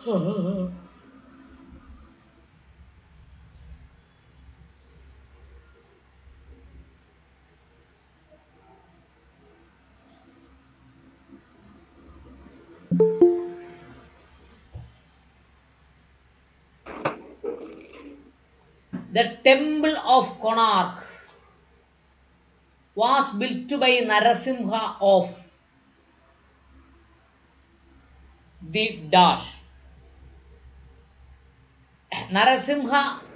The temple of Konark was built by Narasimha of the Dash. Narasimha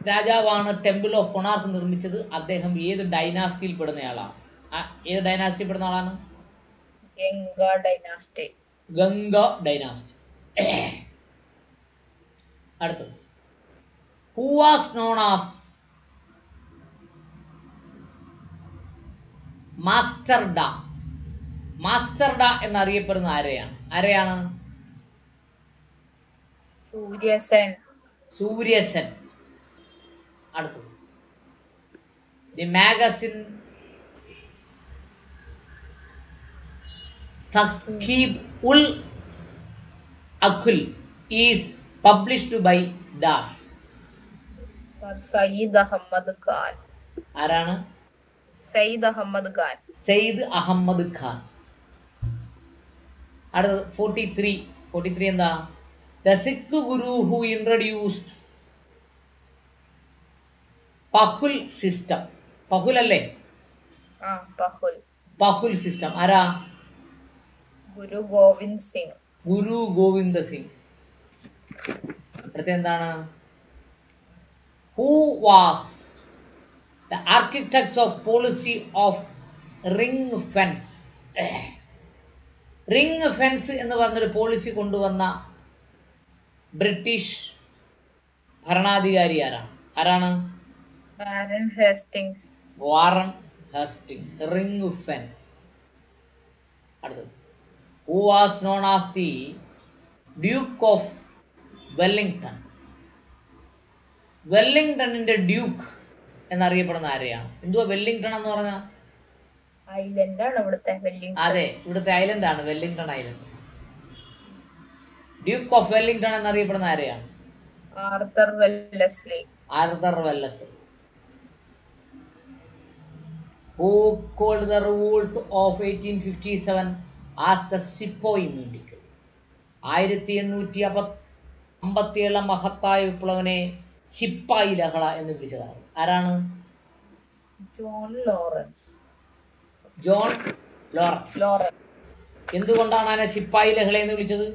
രാജാവാണ് temple of Konark നിർമ്മിച്ചത്. അദ്ദേഹം ഏത് ഡൈനാസ്റ്റിയിൽ പെടുന്നയാളാണ്? ഏത് ഡൈനാസ്റ്റിയിൽ പെടുന്ന ആളാണ്? ഗംഗ ഡൈനാസ്റ്റി. ഗംഗ ഡൈനാസ്റ്റി. അടുത്തത്, who was known as Masterda. Masterda എന്നറിയപ്പെടുന്ന ആരെയാണ്? സൂര്യസെൻ. സൂര്യസെൻ. അടുത്തത്, the magazine Tahzib ul Akhlaq is published by dash. Sir Syed Ahmad Khan. ആരാണ്? സയ്യിദ് അഹമ്മദ് ഖാൻ. സെയ്ദ് അഹമ്മദ് ഖാൻ. അടുത്തത് 43 എന്താ? The Sikh guru who introduced Pahul system. Pahul അല്ലേ? പഹുൽ. പഹുൽ സിസ്റ്റം ആരാ? ഗുരു ഗോവിന്ദ് സിംഗ്. ഗുരു ഗോവിന്ദ സിംഗ്. അടുത്ത എന്താണ്? Who was the architects of policy of ring fence. Ring fence എന്ന് പറഞ്ഞൊരു പോളിസി കൊണ്ടുവന്ന ബ്രിട്ടീഷ് ഭരണാധികാരി ആരാണ്? Warren Hastings. Warren Hasting. Ring fence. അടുത്തത്, who was known as the Duke of Wellington. വെല്ലിംഗ്ടണിന്റെ ഡ്യൂക്ക് എന്നറിയപ്പെടുന്ന ആരെയാണ്? എന്തുവാ വെല്ലിംഗ്ടൺ എന്ന് പറഞ്ഞാൽ? ഐലൻഡ് ആണ് ഇവിടുത്തെ വെല്ലിംഗ്ടൺ. അതെ, ഇവിടുത്തെ ഐലൻഡ് ആണ് Wellington island. Duke of Wellington എന്നറിയപ്പെടുന്ന ആരെയാണ്? Arthur Wellesley. Arthur Wellesley. Who called the revolt of 1857 as the Sepoy Mutiny? 1857 മഹത്തായ വിപ്ലവനെ ശിപ്പായി ലഹള എന്ന് വിളിച്ചതാണ്. ആരാണ്? John Lawrence. John Lawrence. എന്തുകൊണ്ടാണ് അതിനെ ശിപ്പായി ലഹള എന്ന് വിളിച്ചത്?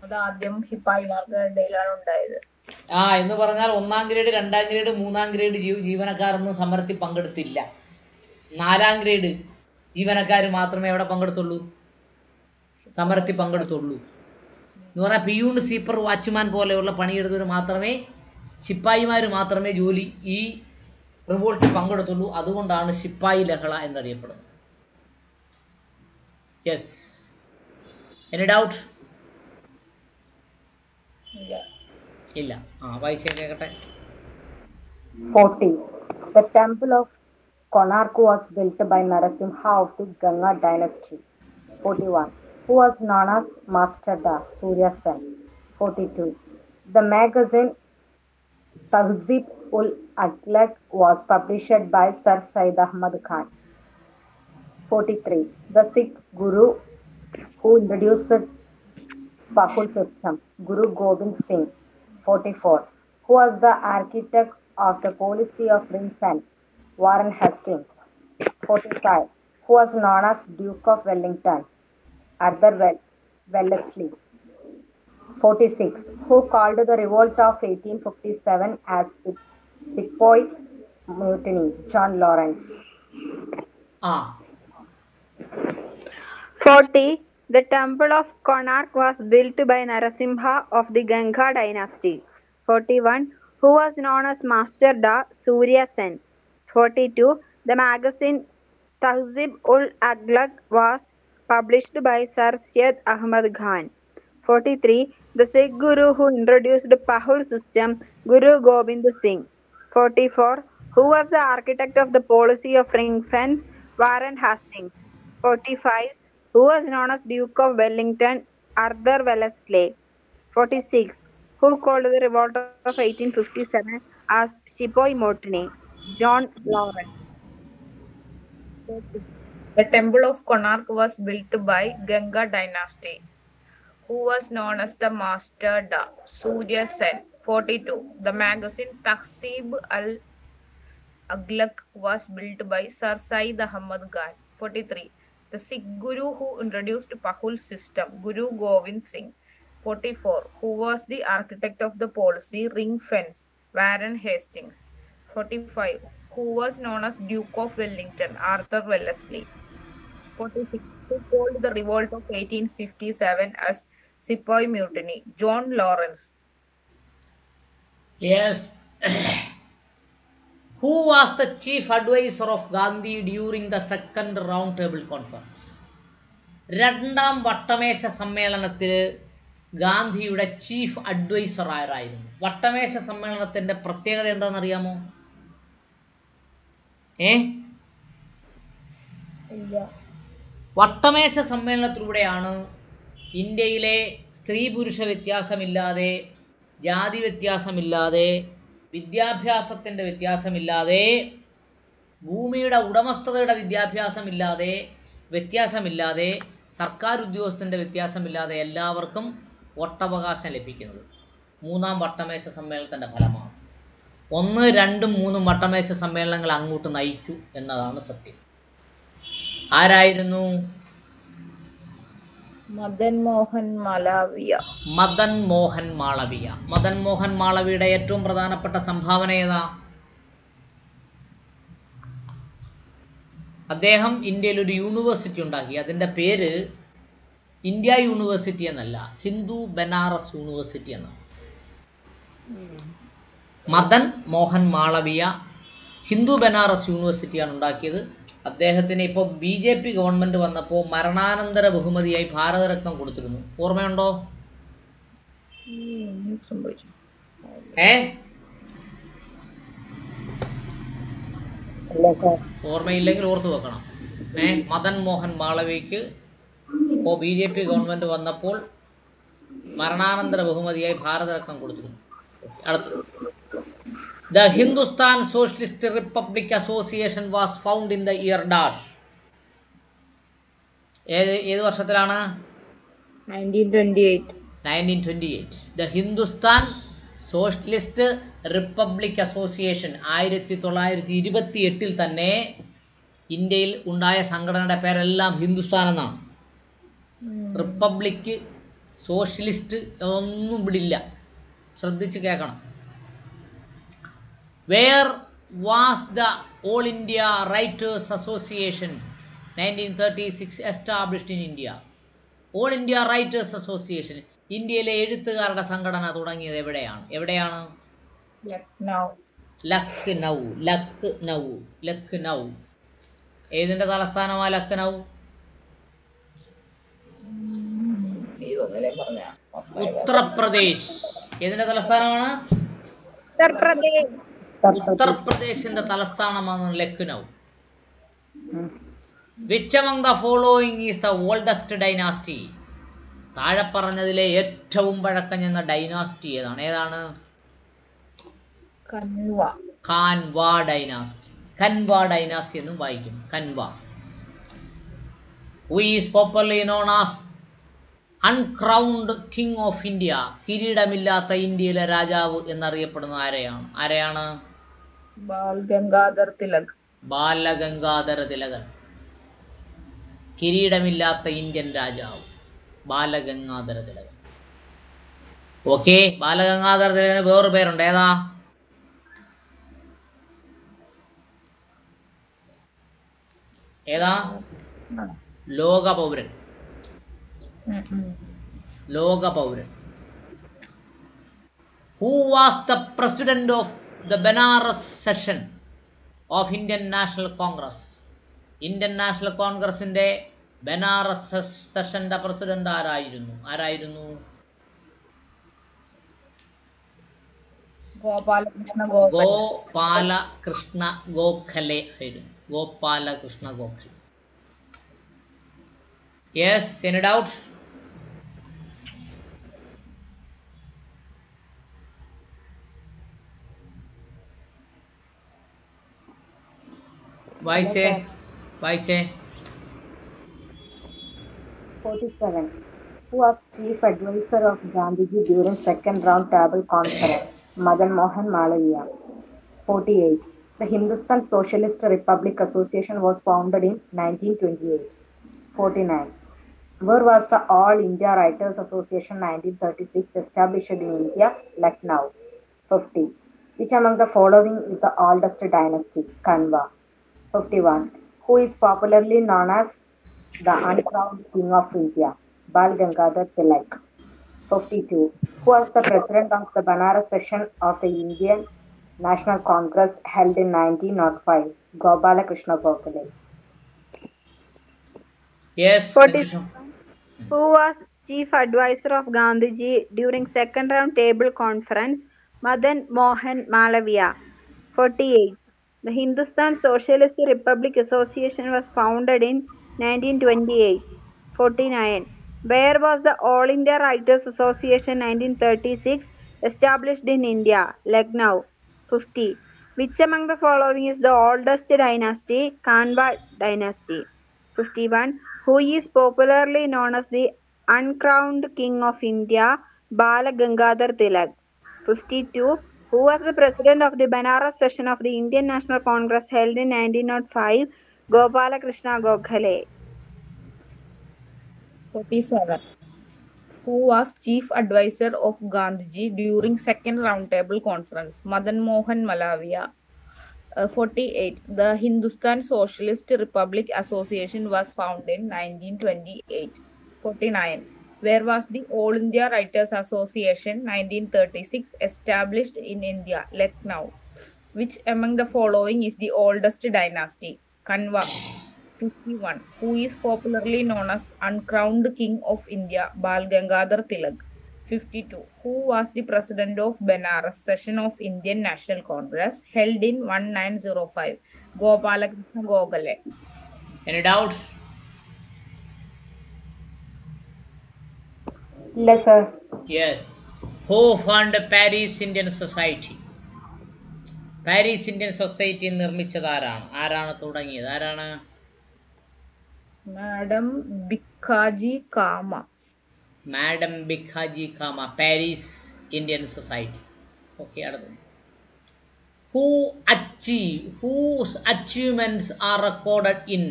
അത് ആദ്യം ശിപ്പായിമാർക്ക് ഇടയിലാണ് ഉണ്ടായത്. എന്ന് പറഞ്ഞാൽ 1ാം ഗ്രേഡ് 2ാം ഗ്രേഡ് 3ാം ഗ്രേഡ് ജീവനക്കാരൊന്നും സമരത്തിൽ പങ്കെടുത്തില്ല. 4ാം ഗ്രേഡ് ജീവനക്കാർ മാത്രമേ എവിടെ പങ്കെടുത്തുള്ളൂ? സമരത്തിൽ പങ്കെടുത്തുള്ളൂ. എന്ന് പറഞ്ഞാൽ പിയൂൺ, സീപ്പർ, വാച്ച്മാൻ പോലെയുള്ള പണിയെടുത്തവർ മാത്രമേ, ശിപ്പായിമാർ മാത്രമേ ഈ റിവോൾട്ടിൽ പങ്കെടുത്തുള്ളൂ. അതുകൊണ്ടാണ് ശിപ്പായി ലഹള എന്നറിയപ്പെടുന്നത്. Yes, any doubt? ഇല്ല. വായിച്ചേ കേൾക്കട്ടെ. 40. The temple of Konark was built by Narasimha of the Ganga dynasty. 41. Who was known as Master Da Surya Sen. 42. The magazine Tahzib ul Aghlaq was published by Sir Syed Ahmad Khan. 43. The Sikh Guru who introduced Pahul system, Guru Gobind Singh. 44. Who was the architect of the policy of ring fence, Warren Hastings. 45. Who was known as Duke of Wellington, Arthur Wellesley. 46. Who called the revolt of 1857 as Sepoy Mutiny, John Lawrence. 40. The temple of Konark was built by Narasimha of the Ganga dynasty. 41. Who was known as Master Da Surya Sen. 42. The magazine Tahzib ul Aghlaq was published by Sir Syed Ahmad Khan. 43. The Sikh Guru who introduced Pahul system, Guru Gobind Singh. 44. Who was the architect of the policy of ring fence, Warren Hastings. 45. Who was known as Duke of Wellington, Arthur Wellesley. 46. Who called the revolt of 1857 as Sepoy Mutiny? John Lawrence. The temple of Konark was built by Ganga dynasty. Who was known as the Master Da? Surya Sen. 42. The magazine Tahsib al-Aghlaq was built by Sir Said Ahmad Khan. 43. The Sikh Guru who introduced Pahul system, Guru Govind Singh. 44. Who was the architect of the policy ring fence? Warren Hastings. 45. Who was known as Duke of Wellington? Arthur Wellesley. 46. Who called the revolt of 1857 as Sepoy Mutiny? John Lawrence. Yes. Who was the chief advisor of Gandhi during the second round table conference? രണ്ടാം വട്ടമേശ സമ്മേളനത്തിൽ ഗാന്ധിയുടെ chief adviser ആരായിരുന്നു? വട്ടമേശ സമ്മേളനത്തിൻ്റെ പ്രത്യേകത എന്താണെന്നറിയാമോ? വട്ടമേശ സമ്മേളനത്തിലൂടെയാണ് ഇന്ത്യയിലെ സ്ത്രീ പുരുഷ വ്യത്യാസമില്ലാതെ, ജാതി വ്യത്യാസമില്ലാതെ, വിദ്യാഭ്യാസത്തിൻ്റെ വ്യത്യാസമില്ലാതെ, ഭൂമിയുടെ ഉടമസ്ഥതയുടെ വ്യത്യാസമില്ലാതെ, സർക്കാർ ഉദ്യോഗസ്ഥൻ്റെ വ്യത്യാസമില്ലാതെ എല്ലാവർക്കും വോട്ടവകാശം ലഭിക്കുന്നത് മൂന്നാം വട്ടമേശ സമ്മേളനത്തിൻ്റെ ഫലമാണ്. 1, 2, 3 വട്ടമേശ സമ്മേളനങ്ങൾ അങ്ങോട്ട് നയിച്ചു എന്നതാണ് സത്യം. ആരായിരുന്നു? മദൻ മോഹൻ മാളവ്യ. മദൻ മോഹൻ മാളവ്യയുടെ ഏറ്റവും പ്രധാനപ്പെട്ട സംഭാവന ഏതാ? അദ്ദേഹം ഇന്ത്യയിൽ ഒരു യൂണിവേഴ്സിറ്റി ഉണ്ടാക്കി. അതിൻ്റെ പേര് ഇന്ത്യ യൂണിവേഴ്സിറ്റി എന്നല്ല, ഹിന്ദു ബനാറസ് യൂണിവേഴ്സിറ്റി എന്നാണ്. മദൻ മോഹൻ മാളവ്യ ഹിന്ദു ബനാറസ് യൂണിവേഴ്സിറ്റിയാണ് ഉണ്ടാക്കിയത്. അദ്ദേഹത്തിന് ഇപ്പോൾ BJP ഗവൺമെൻറ് വന്നപ്പോൾ മരണാനന്തര ബഹുമതിയായി ഭാരതരത്നം കൊടുത്തിരുന്നു. ഓർമ്മയുണ്ടോ? ഓർമ്മയില്ലെങ്കിൽ ഓർത്തു വെക്കണം. മദൻ മോഹൻ മാളവ്യക്ക് ഇപ്പോൾ BJP ഗവൺമെൻറ് വന്നപ്പോൾ മരണാനന്തര ബഹുമതിയായി ഭാരതരത്നം കൊടുത്തിരുന്നു. അടുത്ത്, The Hindustan Socialist Republic Association was found in the year dash. ഏത് വർഷത്തിലാണ്? 1928. The Hindustan Socialist Republic Association 1928 തന്നെ ഇന്ത്യയിൽ ഉണ്ടായ സംഘടനയുടെ പേരെല്ലാം ഹിന്ദുസ്ഥാൻ എന്നാണ്. റിപ്പബ്ലിക്, സോഷ്യലിസ്റ്റ് ഒന്നും ഇവിടില്ല. ശ്രദ്ധിച്ച് കേൾക്കണം. Where was the All India Writers Association 1936 established in India? All India Writers Association, ഇന്ത്യയിലെ എഴുത്തുകാരുടെ സംഘടന തുടങ്ങിയത് എവിടെയാണ്? ലക്നൗ. ഏതിൻ്റെ തലസ്ഥാനമാണ് ലക്നൗ? ഉത്തർപ്രദേശ്. ഏതിൻ്റെ തലസ്ഥാനമാണ്? ഉത്തർപ്രദേശിന്റെ തലസ്ഥാനമാണ് Lucknow. Which among the following is the oldest dynasty? താഴെ പറഞ്ഞതിലെ ഏറ്റവും പഴക്കം ചെന്ന ഡൈനാസ്റ്റി ഏതാണ്? കാൻവാ ഡൈനാസ്റ്റി എന്നും വായിക്കും. Khanwa. Who is popularly known as uncrowned king of India? കിരീടമില്ലാത്ത ഇന്ത്യയിലെ രാജാവ് എന്നറിയപ്പെടുന്ന ആരെയാണ്? ബാലഗംഗാധര തിലകൻ. കിരീടമില്ലാത്ത ഇന്ത്യൻ രാജാവ് ബാലഗംഗാധര തിലകൻ. ഓക്കെ, ബാലഗംഗാധര തിലകന് വേറൊരു പേരുണ്ട്. ഏതാ? ലോകപൗരൻ. Who was the president of the Benares session of Indian National Congress? Indian national കോൺഗ്രസിന്റെ ബനാറസ് സെഷന്റെ പ്രസിഡന്റ് ആരായിരുന്നു? ഗോപാലകൃഷ്ണ ഗോഖലെ ആയിരുന്നു. Gopalakrishna Gokhale. Yes, any doubts? വായിച്ചേ sir. വായിച്ചേ 47. Who was chief advisor of Gandhiji during second round table conference? Madan Mohan Malviya. 48. The Hindustan Socialist Republic Association was founded in 1928. 49. Where was the All India Writers Association 1936 established in India? Lucknow. 50. Which among the following is the oldest dynasty? Kanva. 51. Who is popularly known as the uncrowned king of India? Bal Gangadhar Tilak. 52. Who was the president of the Banaras session of the Indian National Congress held in 1905? Gopala Krishna Gokhale. Yes 47. Who was chief advisor of Gandhiji during second round table conference? Madan Mohan Malviya. 48. The Hindustan Socialist Republic Association was founded in 1928. 49. Where was the All India Writers Association 1936 established in India? Lucknow. 50. Which among the following is the oldest dynasty? Kanva dynasty. 51. Who is popularly known as the uncrowned king of India? Bala Gangadhar Tilak. 52. Who was the president of the Banaras session of the Indian National Congress held in 1905? Gopala Krishna Gokhale. 47. Who was chief advisor of Gandhiji during second roundtable conference? Madan Mohan Malviya. 48. The Hindustan Socialist Republic Association was founded in 1928. 49. Where was the All India Writers Association 1936 established in India? Lucknow. Which among the following is the oldest dynasty? Kanva. 51. Who is popularly known as uncrowned king of India? Bal Gangadhar Tilak. 52. Who was the president of Banaras session of Indian National Congress held in 1905? Gopala Krishna Gokhale. Any doubt? Yes, sir. Yes. Who found Paris Indian society? Paris Indian society നിർമ്മിച്ചത് ആരാണ്? ആരാണ് തുടങ്ങിയത്? ആരാണ്? Madam Bikaji Kama. Madam Bhikaji Cama, Paris Indian society. Okay, അടുത്തത്. Whose achievements are recorded in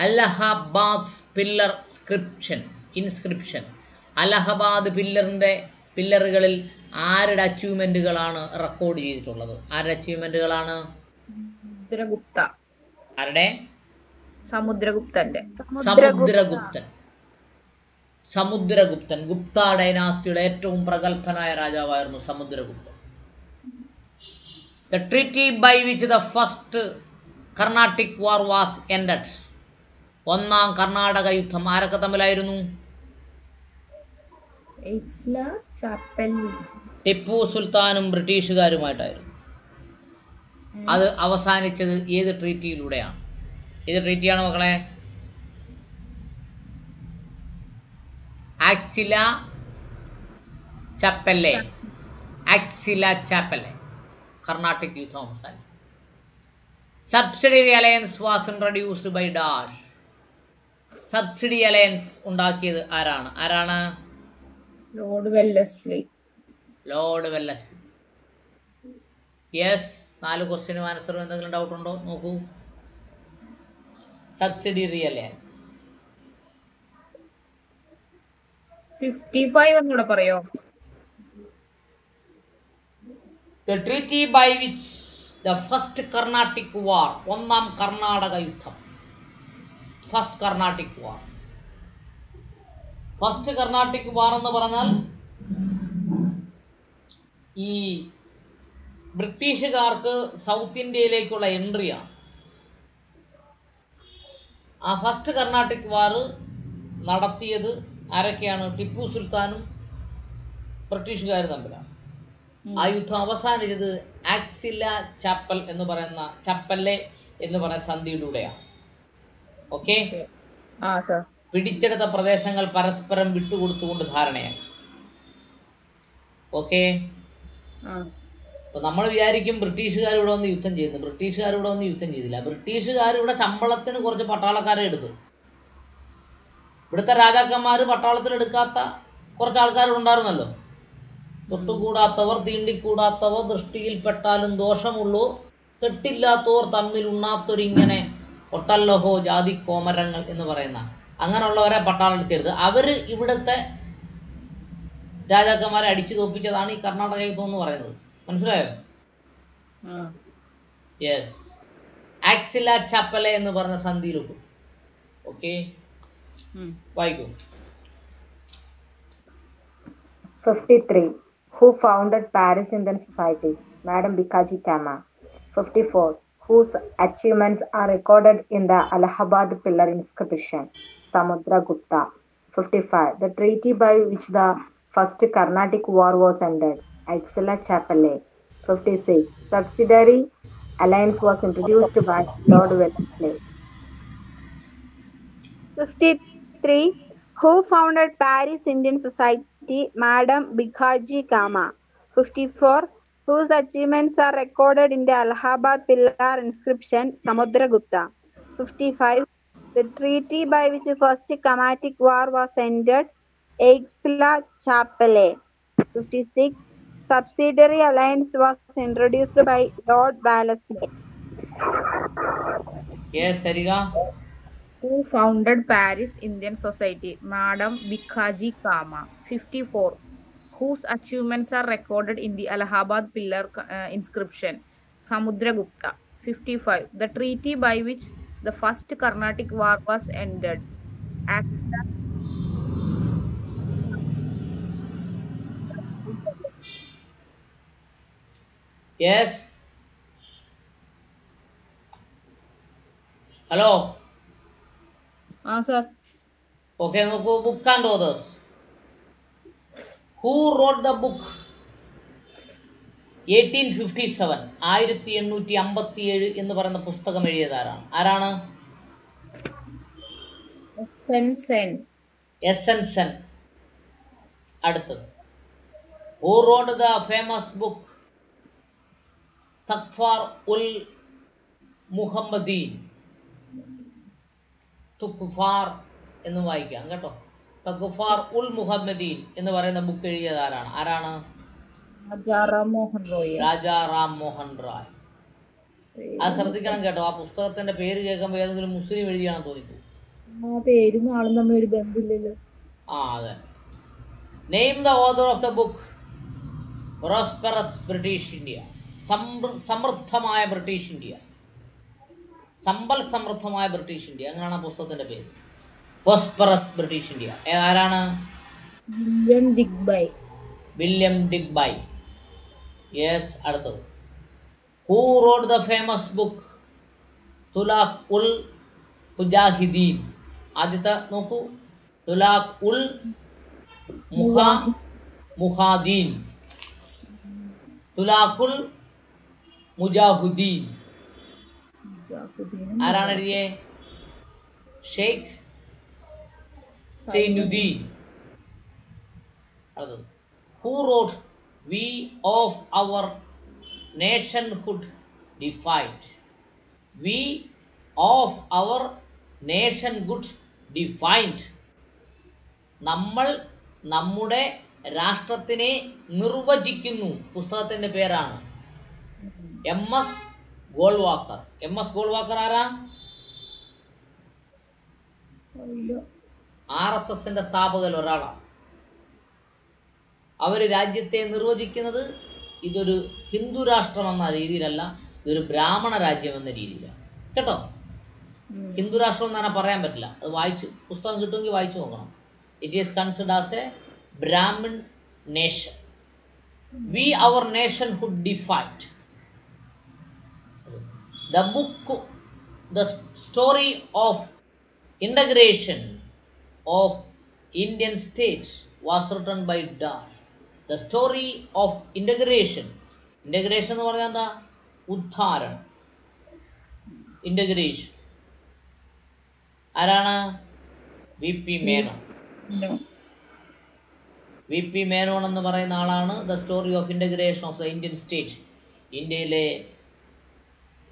Allahabad pillar inscription? Allahabad പില്ലറുകളിൽ ആരുടെ അച്ചീവ്മെന്റുകളാണ് record ചെയ്തിട്ടുള്ളത്? ആരുടെ അച്ചീവ്മെന്റുകളാണ്? സമുദ്രഗുപ്ത. ആരുടെ? സമുദ്രഗുപ്തന്റെ. സമുദ്രഗുപ്തൻ. ഗുപ്ത ഡൈനാസ്റ്റിയുടെ ഏറ്റവും പ്രഗത്ഭനായ രാജാവായിരുന്നു സമുദ്രഗുപ്തൻ. The treaty by which the first Carnatic war was ended. ഒന്നാം കർണാടക യുദ്ധം ആരൊക്കെ തമ്മിലായിരുന്നു? ടിപ്പു സുൽത്താനും ബ്രിട്ടീഷുകാരുമായിട്ടായിരുന്നു. അത് അവസാനിച്ചത് ഏത് ട്രീറ്റിയിലൂടെയാണ്? ഏത് ട്രീറ്റിയാണ് മക്കളെ? ആക്സില ചാപ്പല്ലെ. കർണാട്ടിക് യുദ്ധം അവസാനിച്ചു. Subsidiary alliance was introduced by dash. Subsidy alliance ഉണ്ടാക്കിയത് ആരാണ്? Lord Wellesley. യെസ്. 4 ക്വസ്റ്റ്യനും ആൻസറും എന്തെങ്കിലും ഡൗട്ട് ഉണ്ടോ? നോക്കൂ. Subsidiary alliance. 55 എന്നൂടെ പറയോ? The treaty by which the first Carnatic war, ഒന്നാം കർണാടക യുദ്ധം. ഫസ്റ്റ് കർണാട്ടിക് വാർ എന്ന് പറഞ്ഞാൽ ഈ ബ്രിട്ടീഷുകാർക്ക് സൗത്ത് ഇന്ത്യയിലേക്കുള്ള എൻട്രിയാണ്. ആ ഫസ്റ്റ് കർണാട്ടിക് വാർ നടത്തിയത് ആരൊക്കെയാണ്? ടിപ്പു സുൽത്താനും ബ്രിട്ടീഷുകാരും തമ്മിലാണ്. ആ യുദ്ധം അവസാനിച്ചത് ആക്സില ചാപ്പല്ലെ എന്ന് പറയുന്ന സന്ധിയിലൂടെയാണ്. ഓക്കെ. പിടിച്ചെടുത്ത പ്രദേശങ്ങൾ പരസ്പരം വിട്ടുകൊടുത്തുകൊണ്ട് ധാരണയായി. ഓക്കെ. അപ്പോൾ നമ്മൾ വിചാരിക്കും ബ്രിട്ടീഷുകാർ ഇവിടെ വന്ന് യുദ്ധം ചെയ്യുന്നു. ബ്രിട്ടീഷുകാർ ഇവിടെ വന്ന് യുദ്ധം ചെയ്തില്ല. ബ്രിട്ടീഷുകാർ ഇവിടെ ശമ്പളത്തിന് കുറച്ച് പട്ടാളക്കാരെ എടുത്തു. ഇവിടുത്തെ രാജാക്കന്മാർ പട്ടാളത്തിലെടുക്കാത്ത കുറച്ച് ആൾക്കാരുണ്ടായിരുന്നല്ലോ. തൊട്ടുകൂടാത്തവർ, തീണ്ടിക്കൂടാത്തവർ, ദൃഷ്ടിയിൽപ്പെട്ടാലും ദോഷമുള്ളൂ, കെട്ടില്ലാത്തവർ തമ്മിൽ ഉണ്ണാത്തൊരിങ്ങനെ ഒട്ടല്ലഹോ ജാതി കോമരങ്ങൾ എന്ന് പറയുന്ന അങ്ങനെയുള്ളവരെ പട്ടാളത്തിലെടുത്ത് അവർ ഇവിടുത്തെ രാജാക്കന്മാരെ അടിച്ചു തോപ്പിച്ചതാണ് ഈ കർണാടക യുദ്ധം എന്ന് പറയുന്നത്. മനസ്സിലായോ? യെസ്. ആക്സില ചാപ്പലെ എന്ന് പറഞ്ഞ സന്ധിയിലും. ഓക്കെ, വായിക്കൂ. 53. Who founded Paris Indian Society? Madam Bikaji Cama. 54. Whose achievements are recorded in the Allahabad Pillar inscription? Samudragupta. 55. The treaty by which the First Carnatic War was ended? Axilla Chapelle. 56. Subsidiary alliance was introduced by Lord Wellesley. 53. Who founded Paris Indian Society? Madam Bikaji Cama. 54. Whose achievements are recorded in the Allahabad Pillar inscription? Samudragupta. 55. The treaty by which the First Carnatic War was ended? Axilla Chapelle. 56. Subsidiary alliance was introduced by Lord Wellesley. Yes, Sarika. Who founded Paris Indian Society? Madam Bikaji Cama. 54. Whose achievements are recorded in the Allahabad Pillar inscription? Samudragupta. 55. The treaty by which the First Carnatic War was ended? Axilla. Yes. Hello. Sir. Okay, നോക്കൂ. Book and authors. Who wrote the book? 1857, 1857 എന്ന് പറയുന്ന പുസ്തകം എഴുതിയതാരാണ്? ആരാണ്? S N Sen. അടുത്തത്. Who wrote the famous book Tuhfat ul Muwahhidin? Tuhfat എന്ന് വായിക്കാം കേട്ടോ. തക്ഫാർ ഉൽ മുഹമ്മദീൻ എന്ന് പറയുന്ന ബുക്ക് എഴുതിയത് ആരാണ്? ആരാണ്? Raja Ram Mohan Roy. Raja Ram Mohan Rai. അത് ശ്രദ്ധിക്കണം കേട്ടോ. ആ പുസ്തകത്തിന്റെ പേര് കേൾക്കുമ്പോൾ ഏതെങ്കിലും മുസ്ലിം എഴുതിയാണെന്ന് തോന്നിപ്പോ. പേരും ആളും തമ്മിൽ ഒരു ബന്ധമില്ലല്ലോ. അതെ. Name the author of the book. Prosperous British India. സമൃദ്ധമായ ബ്രിട്ടീഷ് ഇന്ത്യ. സമ്പൽ സമൃദ്ധമായ ബ്രിട്ടീഷ് ഇന്ത്യ, അങ്ങനെയാണ് ആ പുസ്തകത്തിന്റെ പേര്. Prosperous British India. ആരാണ്? William Digby. യെസ്. അടുത്തത്. Who wrote the famous book തുലാഖ് ഉൽ മുജാഹിദീൻ? ആദ്യത്തെ നോക്കൂ. തുലാഖ് ഉൽ മുഹാദീൻ. തുലാഖുൽ മുജാഹുദ്ദീൻ. ആരാണ് എഴുതിയേ? ഷെയ്ഖ് സൈനുദ്ദീൻ. അടുത്തത്. Who wrote we of our nationhood defined? We of our nationhood defined. നമ്മൾ നമ്മുടെ രാഷ്ട്രത്തിനെ നിർവചിക്കുന്നു. പുസ്തകത്തിന്റെ പേരാണ് M S Golwalkar. M S Golwalkar ആരാ? RSSന്റെ സ്ഥാപകരിൽ ഒരാളാണ്. അവർ രാജ്യത്തെ നിർവചിക്കുന്നത് ഇതൊരു ഹിന്ദു രാഷ്ട്രം എന്ന രീതിയിലല്ല, ഇതൊരു ബ്രാഹ്മണ രാജ്യം എന്ന രീതിയിലാണ് കേട്ടോ. ഹിന്ദു രാഷ്ട്രം എന്ന് തന്നെ പറയാൻ പറ്റില്ല. അത് വായിച്ച് പുസ്തകം കിട്ടുമെങ്കിൽ വായിച്ചു നോക്കണം. It is considered as a Brahmin nation. We our nationhood defined. The book, the story of integration of Indian state was written by Dash. The story of integration. Integration എന്ന് പറഞ്ഞാൽ എന്താ? ഉദ്ധാരണം. Integration. ആരാണ്? VP മേനോൻ. VP മേനോൻ എന്ന് പറയുന്ന ആളാണ് the story of integration of the Indian state ഇന്ത്യയിലെ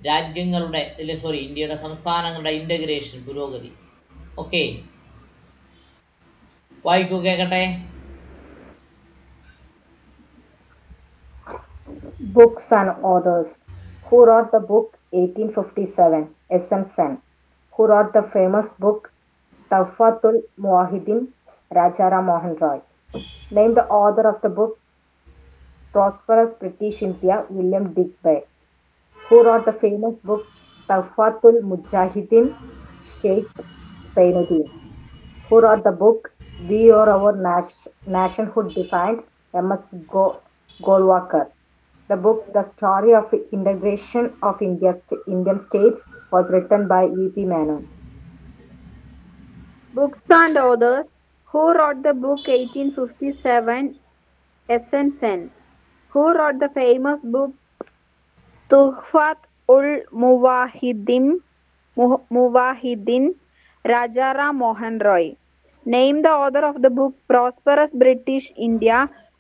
രാജ്യങ്ങളുടെ ഇന്ത്യയുടെ സംസ്ഥാനങ്ങളുടെ ഇൻ്റഗ്രേഷൻ പുരോഗതി. ഓക്കെ, വായിക്കൂ കേൾക്കട്ടെ. Books and authors. Who wrote the book 1857? S.N. Sen. Who wrote the famous book Tawfatul Muwahhidin? Rajaram Mohan Roy. Name the author of the book Prosperous British India? William Digby. Who wrote the famous book Tawfatul Mujahideen? Sheikh Zainuddin. Who wrote the book We Are Our Nationhood Defined? M.S. Golwalkar. The book The Story of Integration of Indian States was written by V.P. Menon. Books and authors. Who wrote the book 1857? S.N. Sen. Who wrote the famous book Tuhfat ul Muwahhidin? Rajaram Mohan Roy. Name the author of the book Prosperous British India?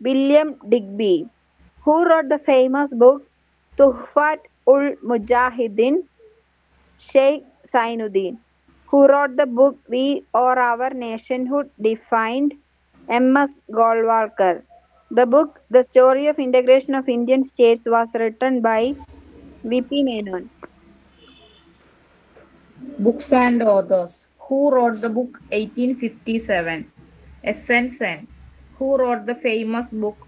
William Digby. Who wrote the famous book Tuhfat ul Mujahideen? Sheikh Zainuddin. Who wrote the book We Are Our Nationhood Defined? M.S. Golwalkar. The book The Story of Integration of Indian States was written by V.P. Menon. Books and authors. Who wrote the book 1857? S.N. Sen. Who wrote the famous book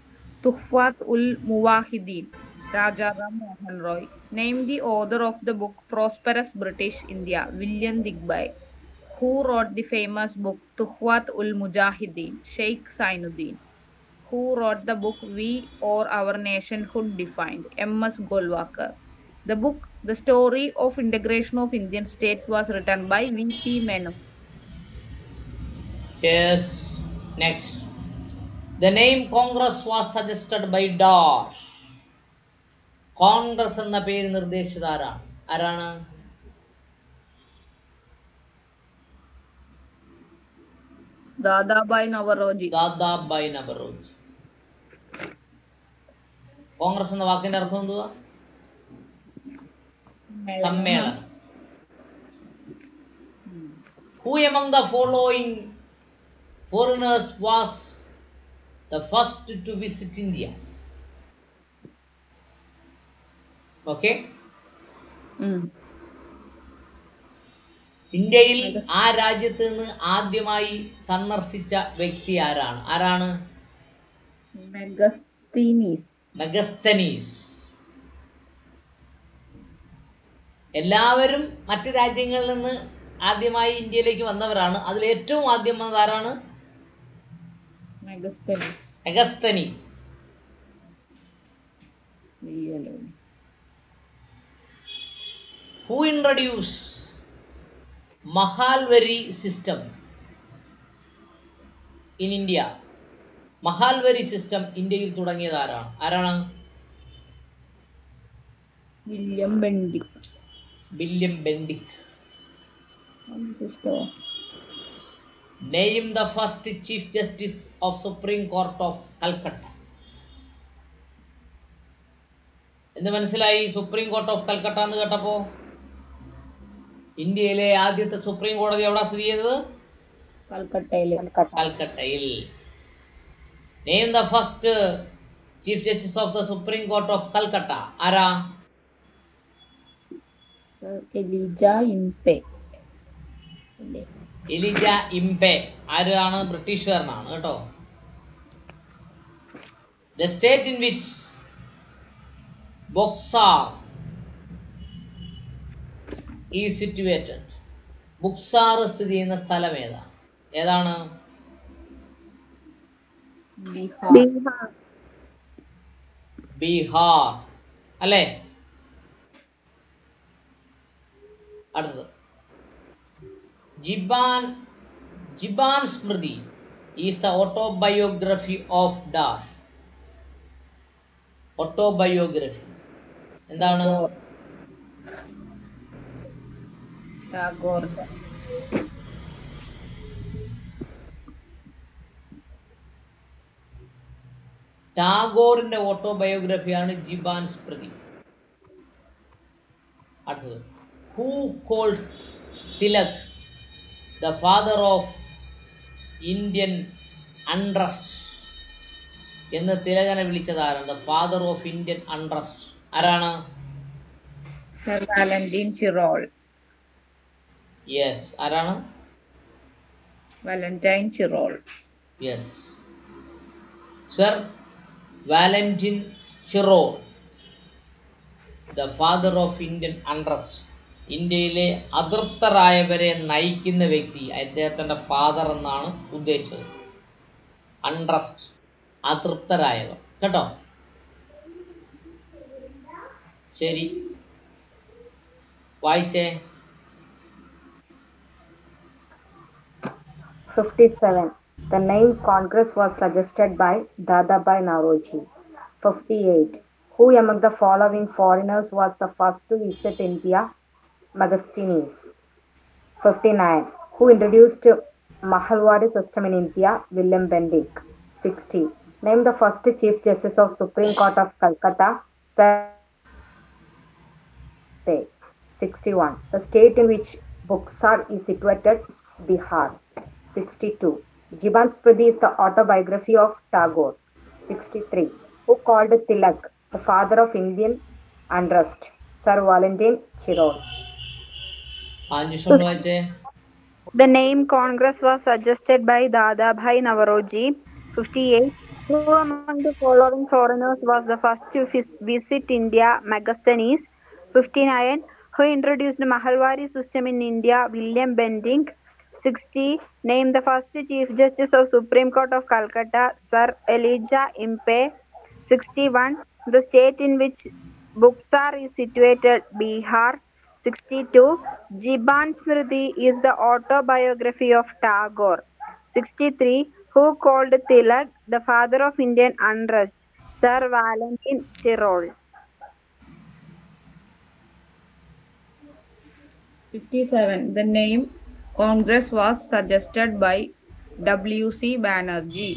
Tuhfat ul Muwahhidin? Rajaram Mohan Roy. Name the author of the book Prosperous British India? William Digby. Who wrote the famous book Tuhfat ul Mujahideen? Sheikh Zainuddin. Who wrote the book We Are Our Nationhood Defined? M.S. Golwalkar. The book The Story of Integration of Indian States was written by V.P. Menon. Yes. Next. The name Congress was suggested by Dash. Congress എന്ന പേര് നിർദ്ദേശിച്ചത് ആരാണ്? ദാദാബായ് നവറോജി. കോൺഗ്രസ് എന്ന വാക്കിന്റെ അർത്ഥം എന്തുവാ? സമ്മേളനം. Who among the following foreigners was the first to visit India? Okay. ഇന്ത്യയിൽ ആ രാജ്യത്ത് നിന്ന് ആദ്യമായി സന്ദർശിച്ച വ്യക്തി ആരാണ്? മെഗസ്തനീസ്. എല്ലാവരും മറ്റു രാജ്യങ്ങളിൽ നിന്ന് ആദ്യമായി ഇന്ത്യയിലേക്ക് വന്നവരാണ്. അതിൽ ഏറ്റവും ആദ്യം വന്നത് ആരാണ്? Megasthenes. Who introduced Mahalwari system in India? Mahalwari system ഇന്ത്യയിൽ തുടങ്ങിയത് ആരാണ്? William Bentinck. Name the first Chief Justice of Supreme Court of Calcutta. എന്ന് മനസ്സിലായി? സുപ്രീം കോർട്ട് ഓഫ് കൽക്കട്ട എന്ന് കേട്ടപ്പോ ഇന്ത്യയിലെ ആദ്യത്തെ സുപ്രീം കോടതി എവിടെ സ്ഥിതി ചെയ്തത്? കൽക്കട്ടയിൽ. Name the first chief justice of the supreme court of Calcutta. ആരാ? Elijah Impey. ആരാണ്? ബ്രിട്ടീഷുകാരനാണ് കേട്ടോ. The state in which Buxar is situated. Buxar സ്ഥിതി ചെയ്യുന്ന സ്ഥലം ഏതാണ്? ബീഹാർ അല്ലേ? അടുത്തത് Jiban Smriti is the autobiography of dash. Autobiography എന്താണ്? ടാഗോറിന്റെ ഓട്ടോബയോഗ്രഫിയാണ് ജിബാൻ സ്മൃതി. അടുത്തത്. Who called Tilak the father of Indian unrest എന്ന് തിലകനെ വിളിച്ചത് ആരാണ്? The father of Indian unrest ആരാണ്? Sir Valentine Chirol. യെസ്, ആരാണ്? Valentine Chirol. Yes, sir Valentine Chirol, the father of Indian unrest. ഇന്ത്യയിലെ അതൃപ്തരായവരെ നയിക്കുന്ന വ്യക്തി, അദ്ദേഹത്തിൻ്റെ ഫാദർ എന്നാണ് ഉദ്ദേശിച്ചത്. അൺട്രസ്റ്റ്, അതൃപ്തരായവർ കേട്ടോ. ശരി, വായിച്ചേ. 57. The name Congress was suggested by Dadabhai Naoroji. 58. Who among the following foreigners was the first to visit India? Megasthenes. 59. Who introduced Mahalwari system in India? William Bentinck. 60. Name the first Chief Justice of Supreme Court of Calcutta. Sir. 61. The state in which Buxar is situated? Bihar. 62. Jiban Smriti is the autobiography of Tagore. 63. Who called Tilak the father of Indian unrest? Sir Valentine Chirol. ആഞ്ചുഷോട് വായിച്ചേ. The name Congress was suggested by Dadabhai Naoroji. 58. Who among the following foreigners was the first to visit India? Megasthenes. 59. Who introduced Mahalwari system in India? William Bentinck. 60. Name the first Chief Justice of Supreme Court of Calcutta. Sir Elijah Impey. 61. The state in which Buxar is situated? Bihar. 62. Jiban Smriti is the autobiography of Tagore. 63. Who called Tilak the father of Indian unrest? Sir Valentine Chirol. 57. The name Congress was suggested by W.C. Banerjee.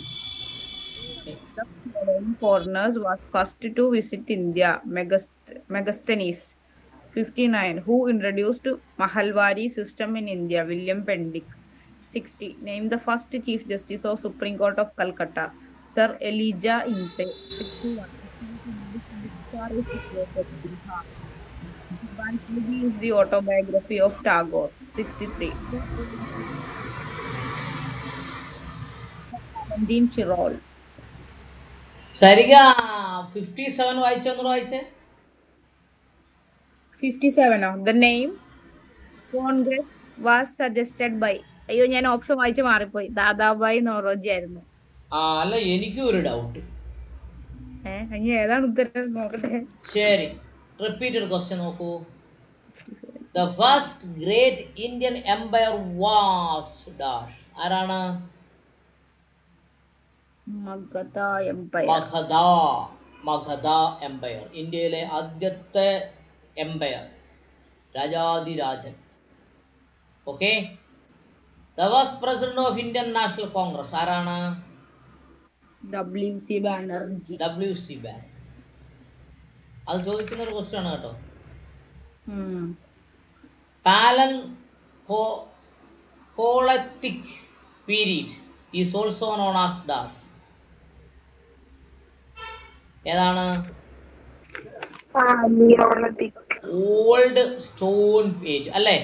The following foreigners was first to visit India? Megasthenes. 59. Who introduced Mahalwari system in India? William Bentinck. 60. Name the first Chief Justice of Supreme Court of Calcutta. Sir Elijah Impey. 61. Jiban Smriti is the autobiography of Tagore. 63. Valentine Chirol. Sarika 57 വായിച്ചൊന്നു വായിച്ചേ. 57. The name Congress was suggested by. അയ്യോ, ഞാൻ option വായിച്ച് മാറിപ്പോയി. ദാദാബായി നവറോജി ആയിരുന്നു. അല്ല, എനിക്കും ഒരു doubt. ഇനി ഏതാണ് ഉത്തരം നോക്കട്ടെ. ശരി, റിപ്പീറ്റഡ് ക്വസ്റ്റ്യൻ നോക്കൂ. The first great Indian empire was dash. ആരാണ്? മഗധ എംപയർ. മഗധ എംപയർ, ഇന്ത്യയിലെ ആദ്യത്തെ എംപയർ, രാജാതിരാജൻ. Okay. The first president of Indian National Congress ആരാണ്? W.C. ബാനർജി. W.C. ബാനർജി. അത് ചോദിക്കുന്ന ഒരു ക്വസ്റ്റ്യൻ ആണ് കേട്ടോ. Paleolithic period is also known as dash. ഏതാണ്? ഓൾഡ് സ്റ്റോൺ ഏജ് അല്ലേ?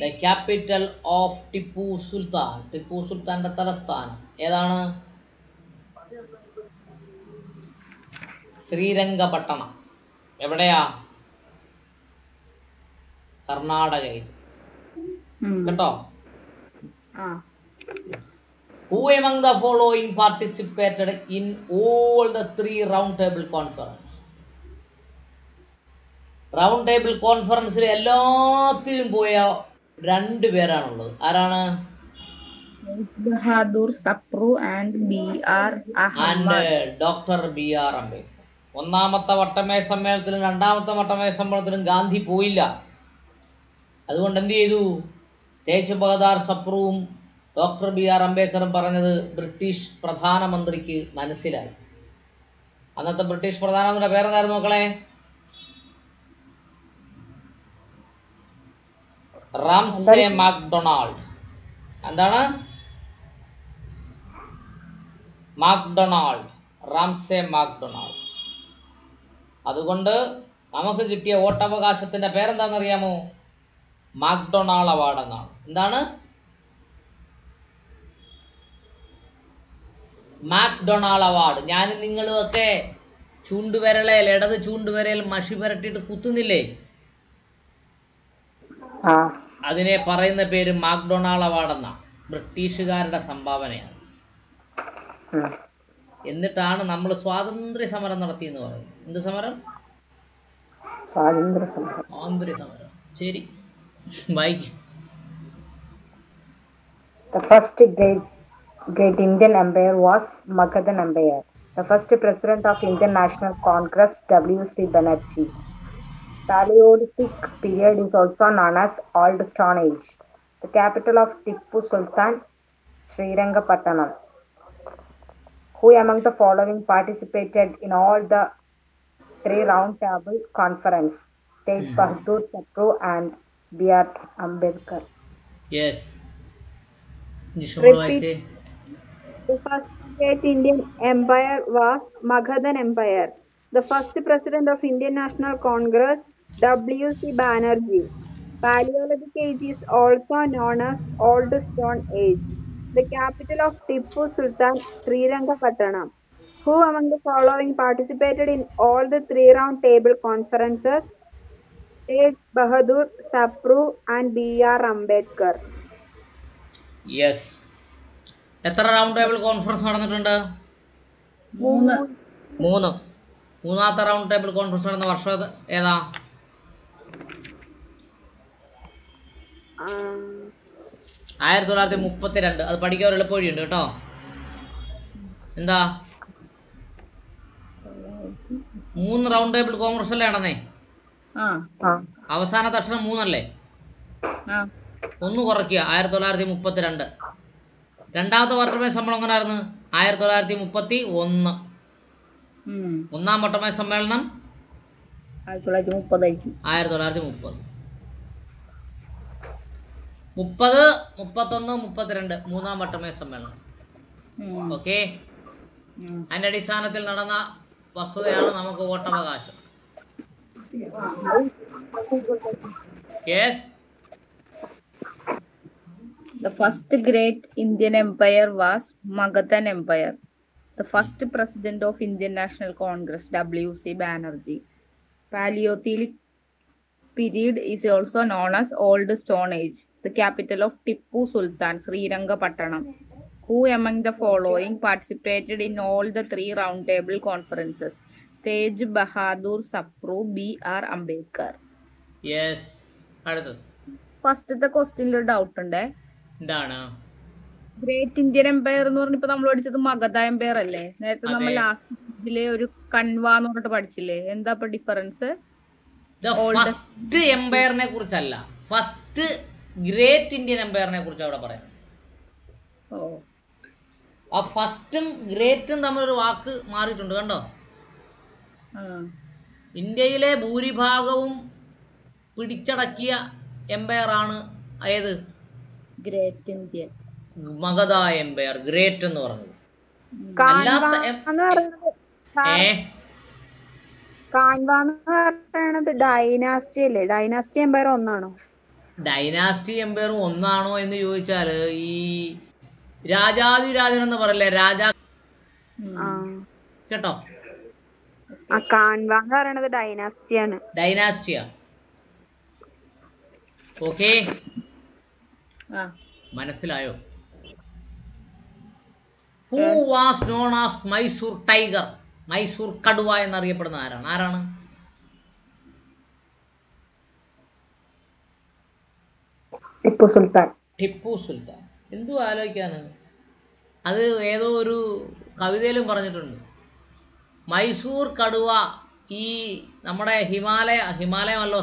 The capital of Tipu Sultan. Tipu സുൽത്താന്റെ തലസ്ഥാനം ഏതാണ്? ശ്രീരംഗപട്ടണം. എവിടെയാ? കർണാടകയിൽ കേട്ടോ. Who among the following participated in all the 3 round table conference? Round table കോൺഫറൻസിൽ എല്ലാത്തിലും പോയ 2 പേരാണുള്ളത്. ആരാണ്? Bahadur Sapru and doctor B.R. Ambedkar. ഒന്നാമത്തെ വട്ടമേശ സമ്മേളനത്തിലും രണ്ടാമത്തെ വട്ടമേശ സമ്മേളനത്തിലും ഗാന്ധി പോയില്ല. അതുകൊണ്ട് എന്ത് ചെയ്തു? തേജ് ബഹാദൂർ സപ്രുവും ഡോക്ടർ B.R. അംബേദ്കറും പറഞ്ഞത് ബ്രിട്ടീഷ് പ്രധാനമന്ത്രിക്ക് മനസ്സിലായി. അന്നത്തെ ബ്രിട്ടീഷ് പ്രധാനമന്ത്രിയുടെ പേരെന്തായിരുന്നു മക്കളെ? Ramsay MacDonald. എന്താണ്? MacDonald, Ramsay MacDonald. അതുകൊണ്ട് നമുക്ക് കിട്ടിയ വോട്ടവകാശത്തിൻ്റെ പേരെന്താണെന്നറിയാമോ? മാക്ഡൊണാൾഡ് അവാർഡ് എന്നാണ്. എന്താണ്? MacDonald award. ഞാനും നിങ്ങളുമൊക്കെ ചൂണ്ടുവിരലേൽ, ഇടത് ചൂണ്ടുവിരൽ മഷി പുരട്ടിയിട്ട് കുത്തുന്നില്ലേ? ആ അതിനെ പറയുന്ന പേര് മാക്ഡൊണാൾഡ് അവാർഡ് എന്നാണ്. ബ്രിട്ടീഷുകാരുടെ സംഭാവനയാണ്. ഉം. എന്നിട്ടാണ് നമ്മൾ സ്വാതന്ത്ര്യ സമരം നടത്തിയെന്ന് പറയുന്നത്. എന്ത് സമരം? സ്വാതന്ത്ര്യ സമരം. സ്വാതന്ത്ര്യ സമരം. ശരി, വായിക്കും. The first great Indian empire was Magadhan Empire. The first president of Indian National Congress, W.C. Banerjee. Paleolithic period is also known as Old Stone Age. The capital of Tippu Sultan, Srirangapatnam. Who among the following participated in all the three round table conference? Tej Bahadur Sapru and B.R. Ambedkar. Yes. Repeat. The first great Indian empire was Magadhan Empire. The first president of Indian National Congress, W.C. Banerjee. Paleolithic age is also known as Old Stone Age. The capital of Tippu Sultan, Srirangapatnam. Who among the following participated in all the three round table conferences? Tej Bahadur Sapru and B.R. Ambedkar. Yes. എത്ര round table conference നടന്നിട്ടുണ്ട്? 3. 3. മൂന്നാമത്തെ round table conference നടന്ന വർഷം ഏതാ? Um, 1932. അത് പഠിക്കാൻ ഒരു എളുപ്പവഴിയുണ്ട് കേട്ടോ. എന്താ? 3 റൗണ്ട് ടേബിൾ കോൺഫറൻസ് അല്ലേ നടന്നേ? അവസാനത്തെ അക്ഷരം 3 അല്ലേ? 1 കുറയ്ക്കുക, 1932. രണ്ടാമത്തെ വട്ടമേ സമ്മേളനം എങ്ങനെയായിരുന്നു? 1931. ഒന്നാം വട്ടമേ സമ്മേളനം 1930. 1930. 30, 31, 32 മൂന്നാം വട്ടമേ സമ്മേളനം. ഓക്കെ, അതിന്റെ അടിസ്ഥാനത്തിൽ നടന്ന വസ്തുതയാണ് നമുക്ക് വോട്ടവകാശം. Yes. The first great Indian empire was Magadhan Empire. The first president of Indian National Congress, W.C. Banerjee. Paleolithic period is also known as Old Stone Age. The capital of Tippu Sultan, Srirangapatnam. Who among the following participated in all the three round table conferences? Tej Bahadur Sapru, B.R. Ambedkar. Yes. അടുത്തത് ഫസ്റ്റത്തെ ക്വസ്റ്റ്യനിൽ doubt ഉണ്ടേ. എന്താണ്? Great Indian Empire എന്ന് പറഞ്ഞപ്പോ നമ്മൾ പഠിച്ചത് Magadha Empire അല്ലേ? നേരത്തെ നമ്മൾ ലാസ്റ്റ് ഇതിലെ ഒരു കൺവ എന്ന് പറഞ്ഞിട്ട് പഠിച്ചില്ലേ? എന്താ ഇപ്പൊ ഡിഫറൻസ്? ഫസ്റ്റ് എംപയറിനെ കുറിച്ചല്ല, ഫസ്റ്റ് ഗ്രേറ്റ് ഇന്ത്യൻ എംപയറിനെ കുറിച്ച് അവിടെ പറയുന്നത്. ആ ഫസ്റ്റും ഗ്രേറ്റും തമ്മിലൊരു വാക്ക് മാറിയിട്ടുണ്ട് കണ്ടോ? ഇന്ത്യയിലെ ഭൂരിഭാഗവും പിടിച്ചടക്കിയ എംപയറാണ് ഏത്? Great Indian. Magadha empire great എന്ന് പറഞ്ഞത്. ഡൈനാസ്റ്റി അല്ലേ? ഡൈനാസ്റ്റി എംപയർ ഒന്നാണോ? ഡൈനാസ്റ്റി എംപയറും ഒന്നാണോ എന്ന് ചോദിച്ചാൽ ഈ രാജാതിരാജൻ എന്ന് പറയല്ലേ, രാജാ കേട്ടോ? കാൻവ എന്ന് പറയണത് ഡൈനാസ്റ്റിയാണ്. ഡൈനാസ്റ്റിയാ. ഓക്കെ, മനസ്സിലായോ? Who was known as Mysore tiger? Mysore കടുവ എന്നറിയപ്പെടുന്ന ആരാണ്? ടിപ്പു സുൽത്താൻ. ടിപ്പു സുൽത്താൻ. എന്തു ആലോചിക്കാന്? അത് ഏതോ ഒരു കവിതയിലും പറഞ്ഞിട്ടുണ്ട്. മൈസൂർ കടുവ ഈ നമ്മുടെ ഹിമാലയമല്ലോ,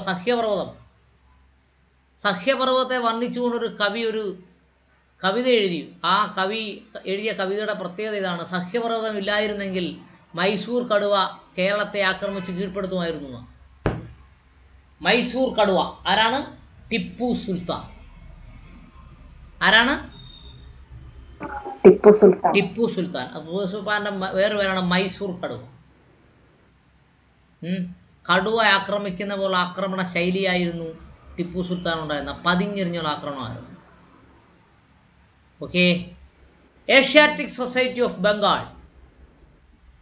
സഹ്യപർവ്വതത്തെ വർണ്ണിച്ചുകൊണ്ടൊരു കവി ഒരു കവിത എഴുതി. ആ കവി എഴുതിയ കവിതയുടെ പ്രത്യേകത ഇതാണ്: സഹ്യപർവ്വതം ഇല്ലായിരുന്നെങ്കിൽ മൈസൂർ കടുവ കേരളത്തെ ആക്രമിച്ച് കീഴ്പ്പെടുത്തുമായിരുന്നു. മൈസൂർ കടുവ ആരാണ്? ടിപ്പു സുൽത്താൻ. ആരാണ്? ടിപ്പു സുൽത്താൻ. ടിപ്പു സുൽത്താൻ. ടിപ്പു സുൽത്താൻ്റെ വേറെ പേരാണ് മൈസൂർ കടുവ. കടുവ ആക്രമിക്കുന്ന പോലെ ആക്രമണ ശൈലിയായിരുന്നു ടിപ്പു സുൽത്താൻ ഉണ്ടായിരുന്ന. പതിഞ്ഞെറിഞ്ഞുള്ള ആക്രമണമായിരുന്നു. Okay. Asiatic society of Bengal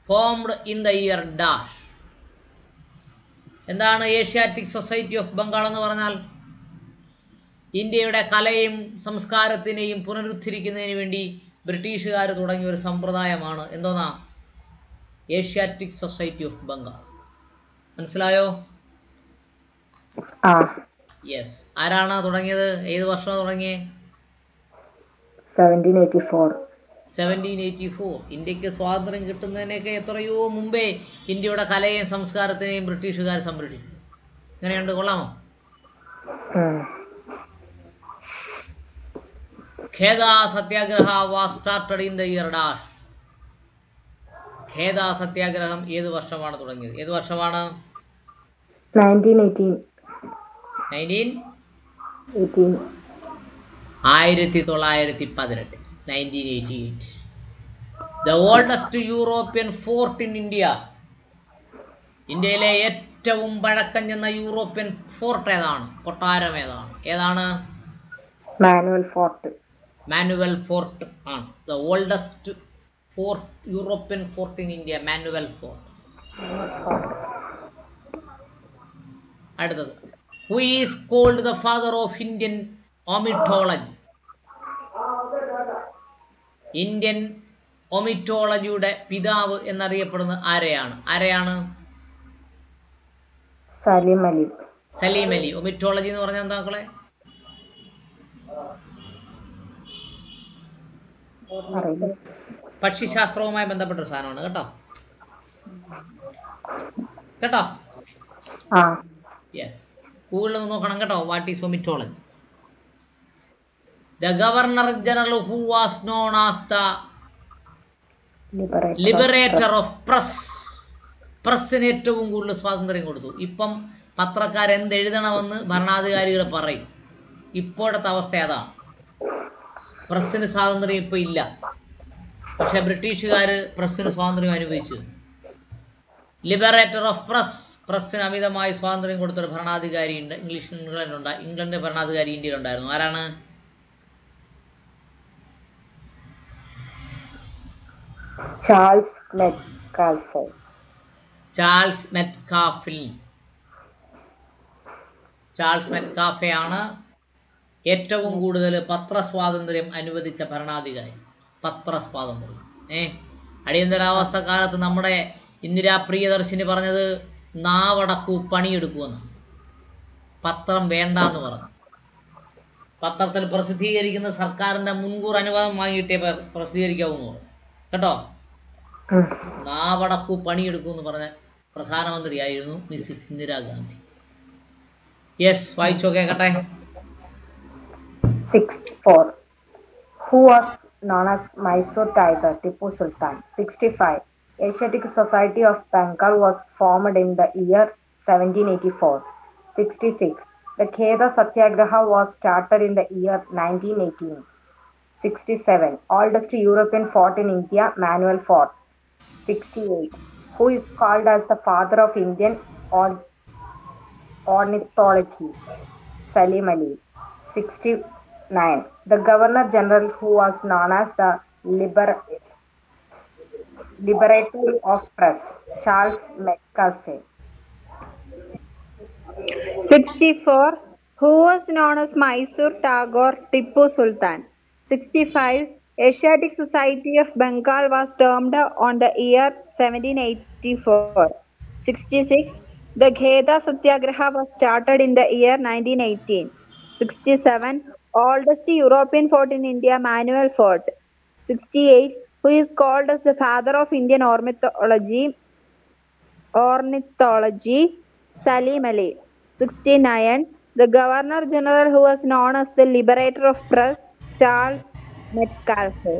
formed in the year dash. എന്താണ് ഏഷ്യാറ്റിക് സൊസൈറ്റി ഓഫ് ബംഗാൾ എന്ന് പറഞ്ഞാൽ? ഇന്ത്യയുടെ കലയും സംസ്കാരത്തിനെയും പുനരുദ്ധരിക്കുന്നതിന് വേണ്ടി ബ്രിട്ടീഷുകാർ തുടങ്ങിയ ഒരു സമ്പ്രദായമാണ്. എന്തോന്നാ? Asiatic society of Bengal. മനസ്സിലായോ? യെസ്. ആരാണ് തുടങ്ങിയത്? ഏത് വർഷമാണ് തുടങ്ങിയത്? 1784. 1784. ഇന്ത്യക്ക് സ്വാതന്ത്ര്യം കിട്ടുന്നതിനൊക്കെ എത്രയോ മുമ്പേ ഇന്ത്യയുടെ കലയെയും സംസ്കാരത്തിനെയും ബ്രിട്ടീഷുകാർ സംരക്ഷിച്ചു. ഇങ്ങനെയുണ്ട്, കൊള്ളാമോ? Kheda satyagraha was started in the year dash. Kheda സത്യാഗ്രഹം ഏത് വർഷമാണ് തുടങ്ങിയത്? ഏത് വർഷമാണ്? 1918. 1918. 1988. The oldest European fort in India. ഇന്ത്യയിലെ ഏറ്റവും പഴക്കം ചെന്ന യൂറോപ്യൻ ഫോർട്ട് ഏതാണ്? കൊട്ടാരം ഏതാണ്? Manuel fort. മാനുവൽ ഫോർട്ട് ആണ്. The oldest fort, European fort in India, Manuel fort. അടുത്തത്. Who is called the father of Indian ornithology? Indian ഒമിറ്റോളജിയുടെ പിതാവ് എന്നറിയപ്പെടുന്ന ആരെയാണ്? സലീം അലി. സലീം അലി. ഒമിറ്റോളജി എന്ന് പറഞ്ഞാൽ എന്താ മക്കളെ? പക്ഷിശാസ്ത്രവുമായി ബന്ധപ്പെട്ട ഒരു സാധനമാണ്. കേട്ടോ? യെസ്. ഗൂഗിളിൽ നിന്ന് നോക്കണം കേട്ടോ. What is ornithology? The Governor General who was known as the Liberator of Press. പ്രസ്സിന് ഏറ്റവും കൂടുതൽ സ്വാതന്ത്ര്യം കൊടുത്തു. ഇപ്പം പത്രക്കാരെന്തെഴുതണമെന്ന് ഭരണാധികാരികൾ പറയും. ഇപ്പോഴത്തെ അവസ്ഥ അതാണ്. പ്രസ്സിന് സ്വാതന്ത്ര്യം ഇപ്പോൾ ഇല്ല. പക്ഷെ ബ്രിട്ടീഷുകാർ പ്രസ്സിന് സ്വാതന്ത്ര്യം അനുഭവിച്ചു. Liberator of press. പ്രസ്സിന് അമിതമായി സ്വാതന്ത്ര്യം കൊടുത്തൊരു ഭരണാധികാരി ഉണ്ട്. ഇംഗ്ലണ്ട് ഭരണാധികാരി ഇന്ത്യയിലുണ്ടായിരുന്നു. ആരാണ്? ചാൾസ് മെറ്റ്കാഫെ. ചാൾസ് മെറ്റ്കാഫെ ആണ് ഏറ്റവും കൂടുതൽ പത്രസ്വാതന്ത്ര്യം അനുവദിച്ച ഭരണാധികാരി. പത്രസ്വാതന്ത്ര്യം. അടിയന്തരാവസ്ഥ കാലത്ത് നമ്മുടെ ഇന്ദിരാ പ്രിയദർശിനി പറഞ്ഞത് നാവടക്കൂ പണിയെടുക്കുമെന്ന്. പത്രം വേണ്ടെന്ന് പറഞ്ഞു. പത്രത്തിൽ പ്രസിദ്ധീകരിക്കുന്ന സർക്കാരിൻ്റെ മുൻകൂർ അനുവാദം വാങ്ങിയിട്ടേ പ്രസിദ്ധീകരിക്കാവൂന്ന് പറഞ്ഞു. കേട്ടോ? നാവടക്കൂ പണിയെടുക്കുമെന്ന് പറഞ്ഞ പ്രധാനമന്ത്രിയായിരുന്നു മിസ്സിസ് ഇന്ദിരാഗാന്ധി. യെസ്, വായിച്ചോ, കേൾക്കട്ടെ. 64. Who was known as Mysore Tiger? Tipu Sultan. 65. Asiatic Society of Bengal was formed in the year 1784. 66. The Kheda Satyagraha was started in the year 1918. 67. Oldest European fort in India, Manual Fort. 68. Who is called as the father of Indian ornithology? Salim Ali. 69. The Governor General who was known as the Liberator of Press, Charles Metcalfe. 64. Who was known as Mysore Tagore? Tipu Sultan. 65. Asiatic Society of Bengal was termed on the year 1784. 66. The Kheda Satyagraha was started in the year 1918. 67. Oldest European fort in India, Manual Fort. 68. Who is called as the father of Indian ornithology? Salim Ali. 69. The Governor General who was known as the Liberator of Press, Charles Metcalfe.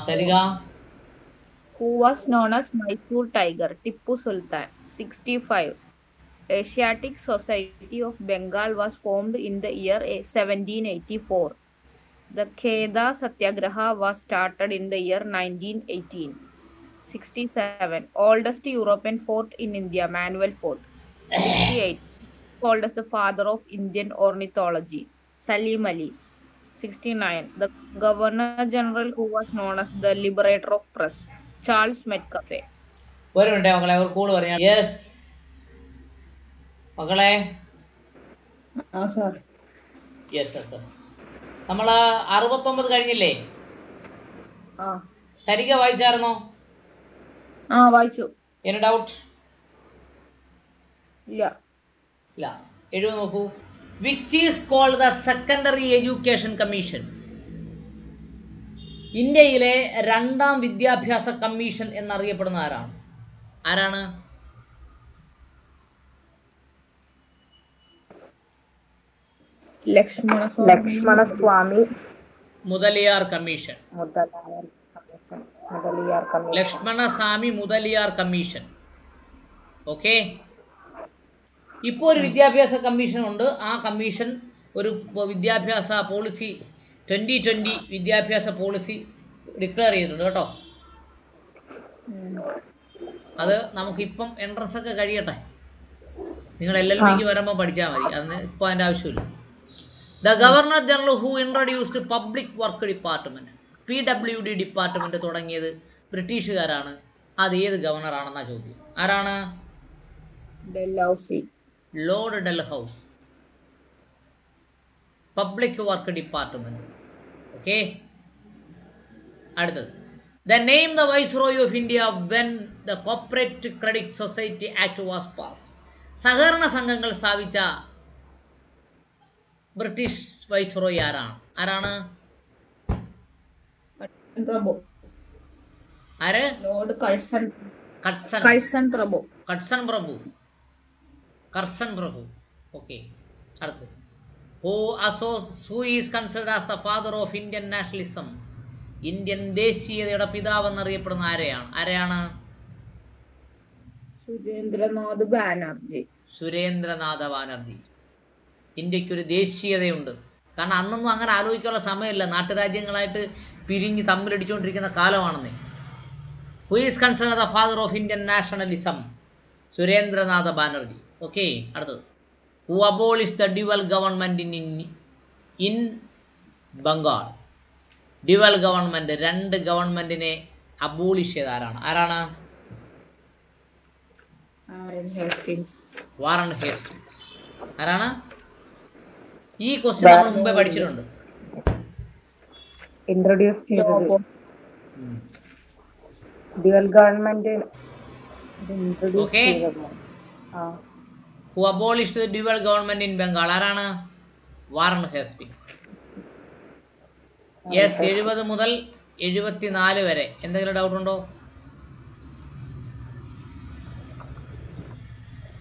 Sarika. Who was known as Mysore Tiger? Tipu Sultan. 65. Asiatic Society of Bengal was formed in the year 1784. The Kheda Satyagraha was started in the year 1918. 67. Oldest European fort in India, Manuel Fort. 68. Called as the father of Indian ornithology, Salim Ali. 69. The Governor General who was known as the Liberator of Press, Charles Metcalfe. ഒരു minute മക്കളെ, ഒരു cool പറഞ്ഞ. Yes മക്കളെ, Sir. Yes yes yes. നമ്മൾ 69 കഴിഞ്ഞില്ലേ? സരിക വായിച്ചായിരുന്നോ? വായിച്ചു. Any doubt? ഇല്ല. എഴുതി നോക്കൂ. Which is called the secondary education commission? ഇന്ത്യയിലെ രണ്ടാം വിദ്യാഭ്യാസ കമ്മീഷൻ എന്നറിയപ്പെടുന്ന ആരാണ്? Lakshmanaswami Mudaliar commission. Lakshmanaswami Mudaliar commission. Okay. ഇപ്പോൾ ഒരു വിദ്യാഭ്യാസ കമ്മീഷൻ ഉണ്ട്. ആ കമ്മീഷൻ ഒരു വിദ്യാഭ്യാസ പോളിസി 2020 വിദ്യാഭ്യാസ പോളിസി ഡിക്ലെയർ ചെയ്തിട്ടുണ്ട് കേട്ടോ. അത് നമുക്കിപ്പം എൻട്രൻസ് ഒക്കെ കഴിയട്ടെ, നിങ്ങൾ LLBക്ക് വരുമ്പോൾ പഠിച്ചാൽ മതി. അതിന് ഇപ്പോൾ അതിൻ്റെ ആവശ്യമില്ല. The governor general who introduced public work department, PWD department തുടങ്ങിയത് ബ്രിട്ടീഷുകാരാണ്. അത് ഏത് ഗവർണറാണെന്നാണ് ചോദ്യം. ആരാണ്? Lord Dalhousie. Public work department. Okay. അടുത്തത്. The name the viceroy of India when the cooperative credit society act was passed. സഹകരണ സംഘങ്ങൾ സ്ഥാപിച്ച ബ്രിട്ടീഷ് വൈസ്രോയ് ആരാണ്? ആര്? ലോർഡ് കർസൻ പ്രഭു. ഓക്കെ. അടുത്ത്. Who is considered as the father of Indian nationalism? Indian ദേശീയതയുടെ പിതാവ് എന്നറിയപ്പെടുന്ന ആരെയാണ്? സുരേന്ദ്രനാഥ് ബാനർജി. ഇന്ത്യക്കൊരു ദേശീയതയുണ്ട്. കാരണം അന്നൊന്നും അങ്ങനെ ആലോചിക്കാനുള്ള സമയമില്ല. നാട്ടുരാജ്യങ്ങളായിട്ട് പിരിഞ്ഞ് തമ്മിലടിച്ചുകൊണ്ടിരിക്കുന്ന കാലമാണെന്നേ. Who is considered the father of Indian nationalism? Surendranath Banerjee. Okay. അടുത്തത്. Who abolish the dual government in Bengal? Dual government, രണ്ട് ഗവൺമെൻറ്റിനെ അബോളിഷ് ചെയ്ത ആരാണ്? Warren Hastings. ആരാണ്? ഈ ക്വസ്റ്റ്യൻ നമ്മൾ മുമ്പേ പഠിച്ചിട്ടുണ്ട്. ഇൻട്രൊഡ്യൂസ് ചെയ്തത് dual government. Okay. Who abolished the dual government in Bengal? ആരാണ്? Warren Hastings. യെസ്. 70 മുതൽ 74 വരെ എന്തെങ്കിലും ഡൗട്ട് ഉണ്ടോ?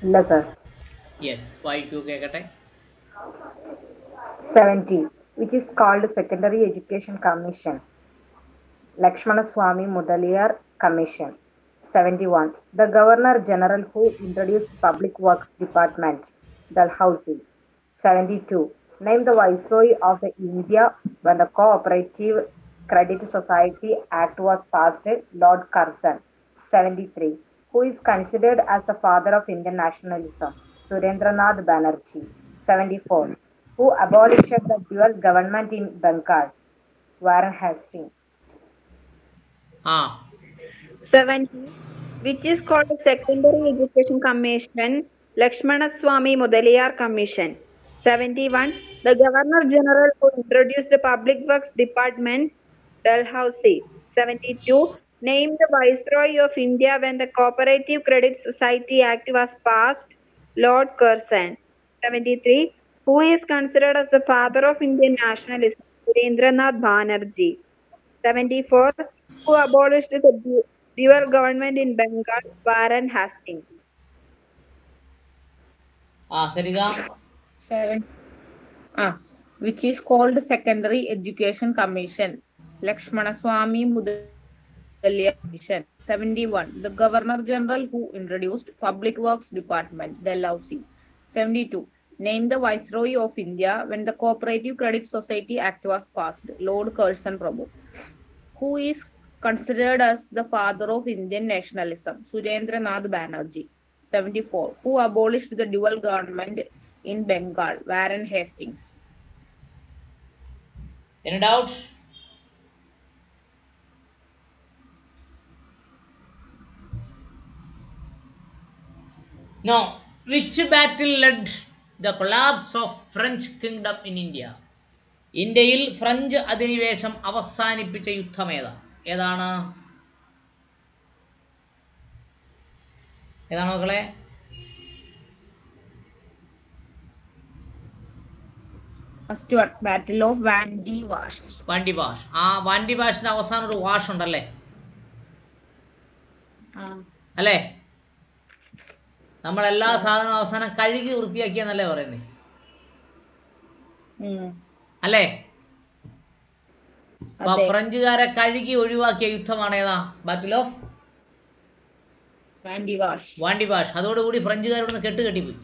ഇല്ല സർ. യെസ്, വായിക്കൂ, കേൾക്കട്ടെ. 70, which is called Secondary Education Commission, Lakshmanaswamy Mudaliar Commission. 71, the Governor General who introduced Public Works Department, Dalhousie. 72, name the Viceroy of the India when the Cooperative Credit Society Act was passed, Lord Curzon. 73, who is considered as the father of Indian nationalism? Surendranath Banerjee. 74, who abolished the dual government in Bengal? Warren Hastings. 70, which is called the Secondary Education Commission, Lakshmanaswamy Mudaliar Commission. 71, the Governor General who introduced the Public Works Department, Dalhousie. 72, name the Viceroy of India when the Cooperative Credit Society Act was passed, Lord Curzon. 73, who is considered as the father of Indian nationalism? Surendranath Banerjee. 74, who abolished the dual government in Bengal? Warren Hastings. Sarika. 7. Which is called Secondary Education Commission, Lakshmanaswamy Mudaliar Mission. 71. The Governor General who introduced Public Works Department, Dalhousie. 72. Name the Viceroy of India when the Cooperative Credit Society Act was passed, Lord Curzon Prabhu. Who is considered as the father of Indian nationalism, Surendranath Banerjee. 74. Who abolished the dual government in Bengal, Warren Hastings. Any doubt? No. Which battle led the collapse of French kingdom in India? ഇന്ത്യയിൽ French അധിനിവേശം അവസാനിപ്പിച്ച യുദ്ധം ഏതാണ് മക്കളെ? First one, Battle of Vandy Wash. വാണ്ടി wash. ആ വാണ്ടി വാഷിന്റെ അവസാനം ഒരു വാഷ് ഉണ്ടല്ലേ, അല്ലേ? നമ്മളെല്ലാ സാധനവും അവസാനം കഴുകി വൃത്തിയാക്കിയെന്നല്ലേ പറയുന്നേ, അല്ലേ? അപ്പൊ ഫ്രഞ്ചുകാരെ കഴുകി ഒഴിവാക്കിയ യുദ്ധമാണ് ഏതാ? ബാറ്റിൽ ഓഫ് വാണ്ടി വാഷ്. അതോടുകൂടി ഫ്രഞ്ചുകാരോട് കെട്ടുകെട്ടിപ്പോയി.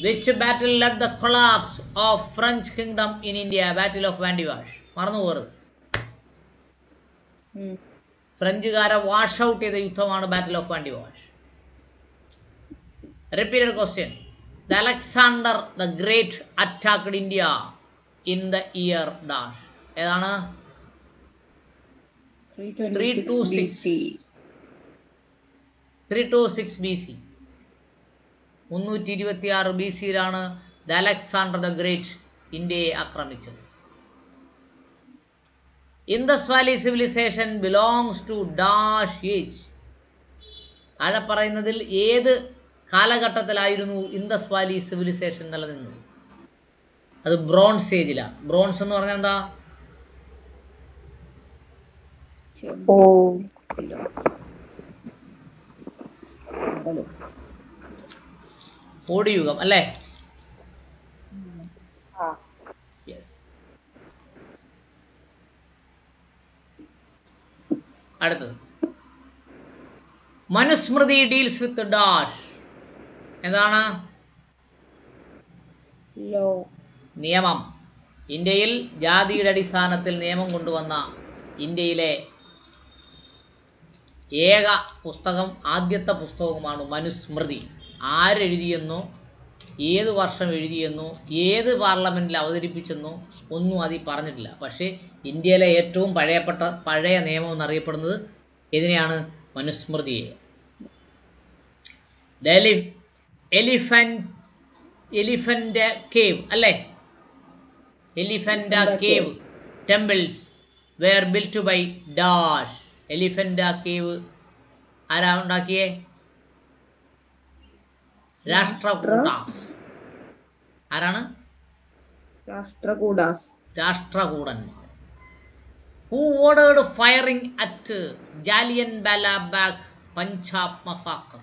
Which battle led the collapse of French kingdom in India? Battle of Vandy Wash. മറന്നു പോകരുത്. ഫ്രഞ്ചുകാരെ വാഷ് ഔട്ട് ചെയ്ത യുദ്ധമാണ് ബാറ്റിൽ ഓഫ് വാണ്ടി wash. Repeated question. The Alexander the Great attacked India in the year dash. ഏതാണ്? 326 BC. 326 BC-യിലാണ് the Alexander the great ഇന്ത്യയെ ആക്രമിച്ചത്. Indus valley civilization belongs to dash age. ആഴ പറയുന്നതിൽ ഏത് കാലഘട്ടത്തിലായിരുന്നു ഇൻഡസ് വാലി സിവിലൈസേഷൻ നിലനിന്നത്? അത് ബ്രോൺസ് ഏജിലാണ്. ബ്രോൺസ് എന്ന് പറഞ്ഞാൽ എന്താ? ഓടിയുഗം അല്ലേ? അടുത്തത് മനുസ്മൃതി ഡീൽസ് വിത്ത് ഡാഷ്. എന്താണ്? നിയമം. ഇന്ത്യയിൽ ജാതിയുടെ അടിസ്ഥാനത്തിൽ നിയമം കൊണ്ടുവന്ന ഇന്ത്യയിലെ ഏക പുസ്തകം, ആദ്യത്തെ പുസ്തകമാണ് മനുസ്മൃതി. ആരെഴുതിയെന്നോ ഏത് വർഷം എഴുതിയെന്നോ ഏത് പാർലമെൻറ്റിൽ അവതരിപ്പിച്ചെന്നോ ഒന്നും അതിൽ പറഞ്ഞിട്ടില്ല. പക്ഷേ ഇന്ത്യയിലെ ഏറ്റവും പഴയ നിയമം എന്നറിയപ്പെടുന്നത് ഇതിനെയാണ്, മനുസ്മൃതിയെ. എലിഫന്റ് കേവ് അല്ലേ? Elephant cave temples were built by dash. Elephant cave ആരാ ഉണ്ടാക്കിയേ? രാഷ്ട്രകൂടാസ്. ആരാണ്? രാഷ്ട്രകൂടന്മാർ. Who ordered firing at Jallianwala Bagh Punjab massacre?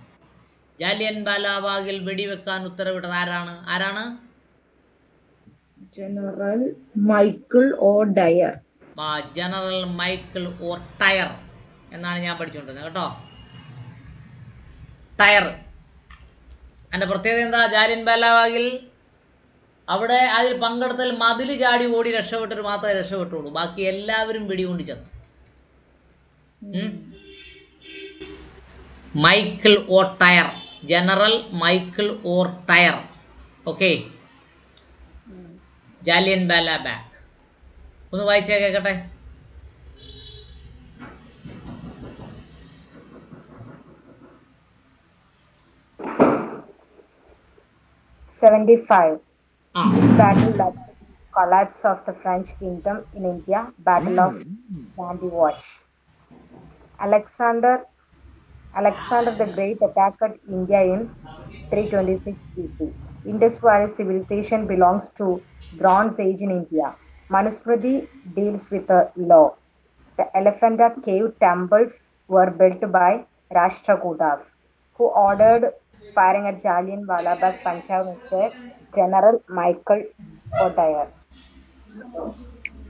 Jallianwala ബാഗിൽ വെടിവെക്കാൻ ഉത്തരവിട്ടത് ആരാണ്? General Michael O Dyer. General Michael O Tyre എന്നാണ് ഞാൻ പഠിച്ചുകൊണ്ടിരുന്നത് കേട്ടോ. ടയർ. അതിൻ്റെ പ്രത്യേകത എന്താ? ജാലിയൻവാലാ ബാഗിൽ അവിടെ അതിൽ പങ്കെടുത്തൽ മതിൽ ചാടി ഓടി രക്ഷപ്പെട്ടവർ മാത്രമേ രക്ഷപ്പെട്ടുള്ളൂ. ബാക്കി എല്ലാവരും വെടികൊണ്ട് ചത്തു. Michael O tyre, general Michael O tyre. Okay. Jallianwala Bagh ഒന്ന് വായിച്ചേ കേൾക്കട്ടെ. Which battle led to the collapse of the French kingdom in India? Battle of Vandy Wash. Alexander the Great attacked India in 326 BC. Indus Valley civilization belongs to Bronze Age in India. Manusmriti deals with the law. The Elephanta cave temples were built by Rashtrakutas, who ordered firing at Jallianwala Bagh Punjab with General Michael O'Dwyer.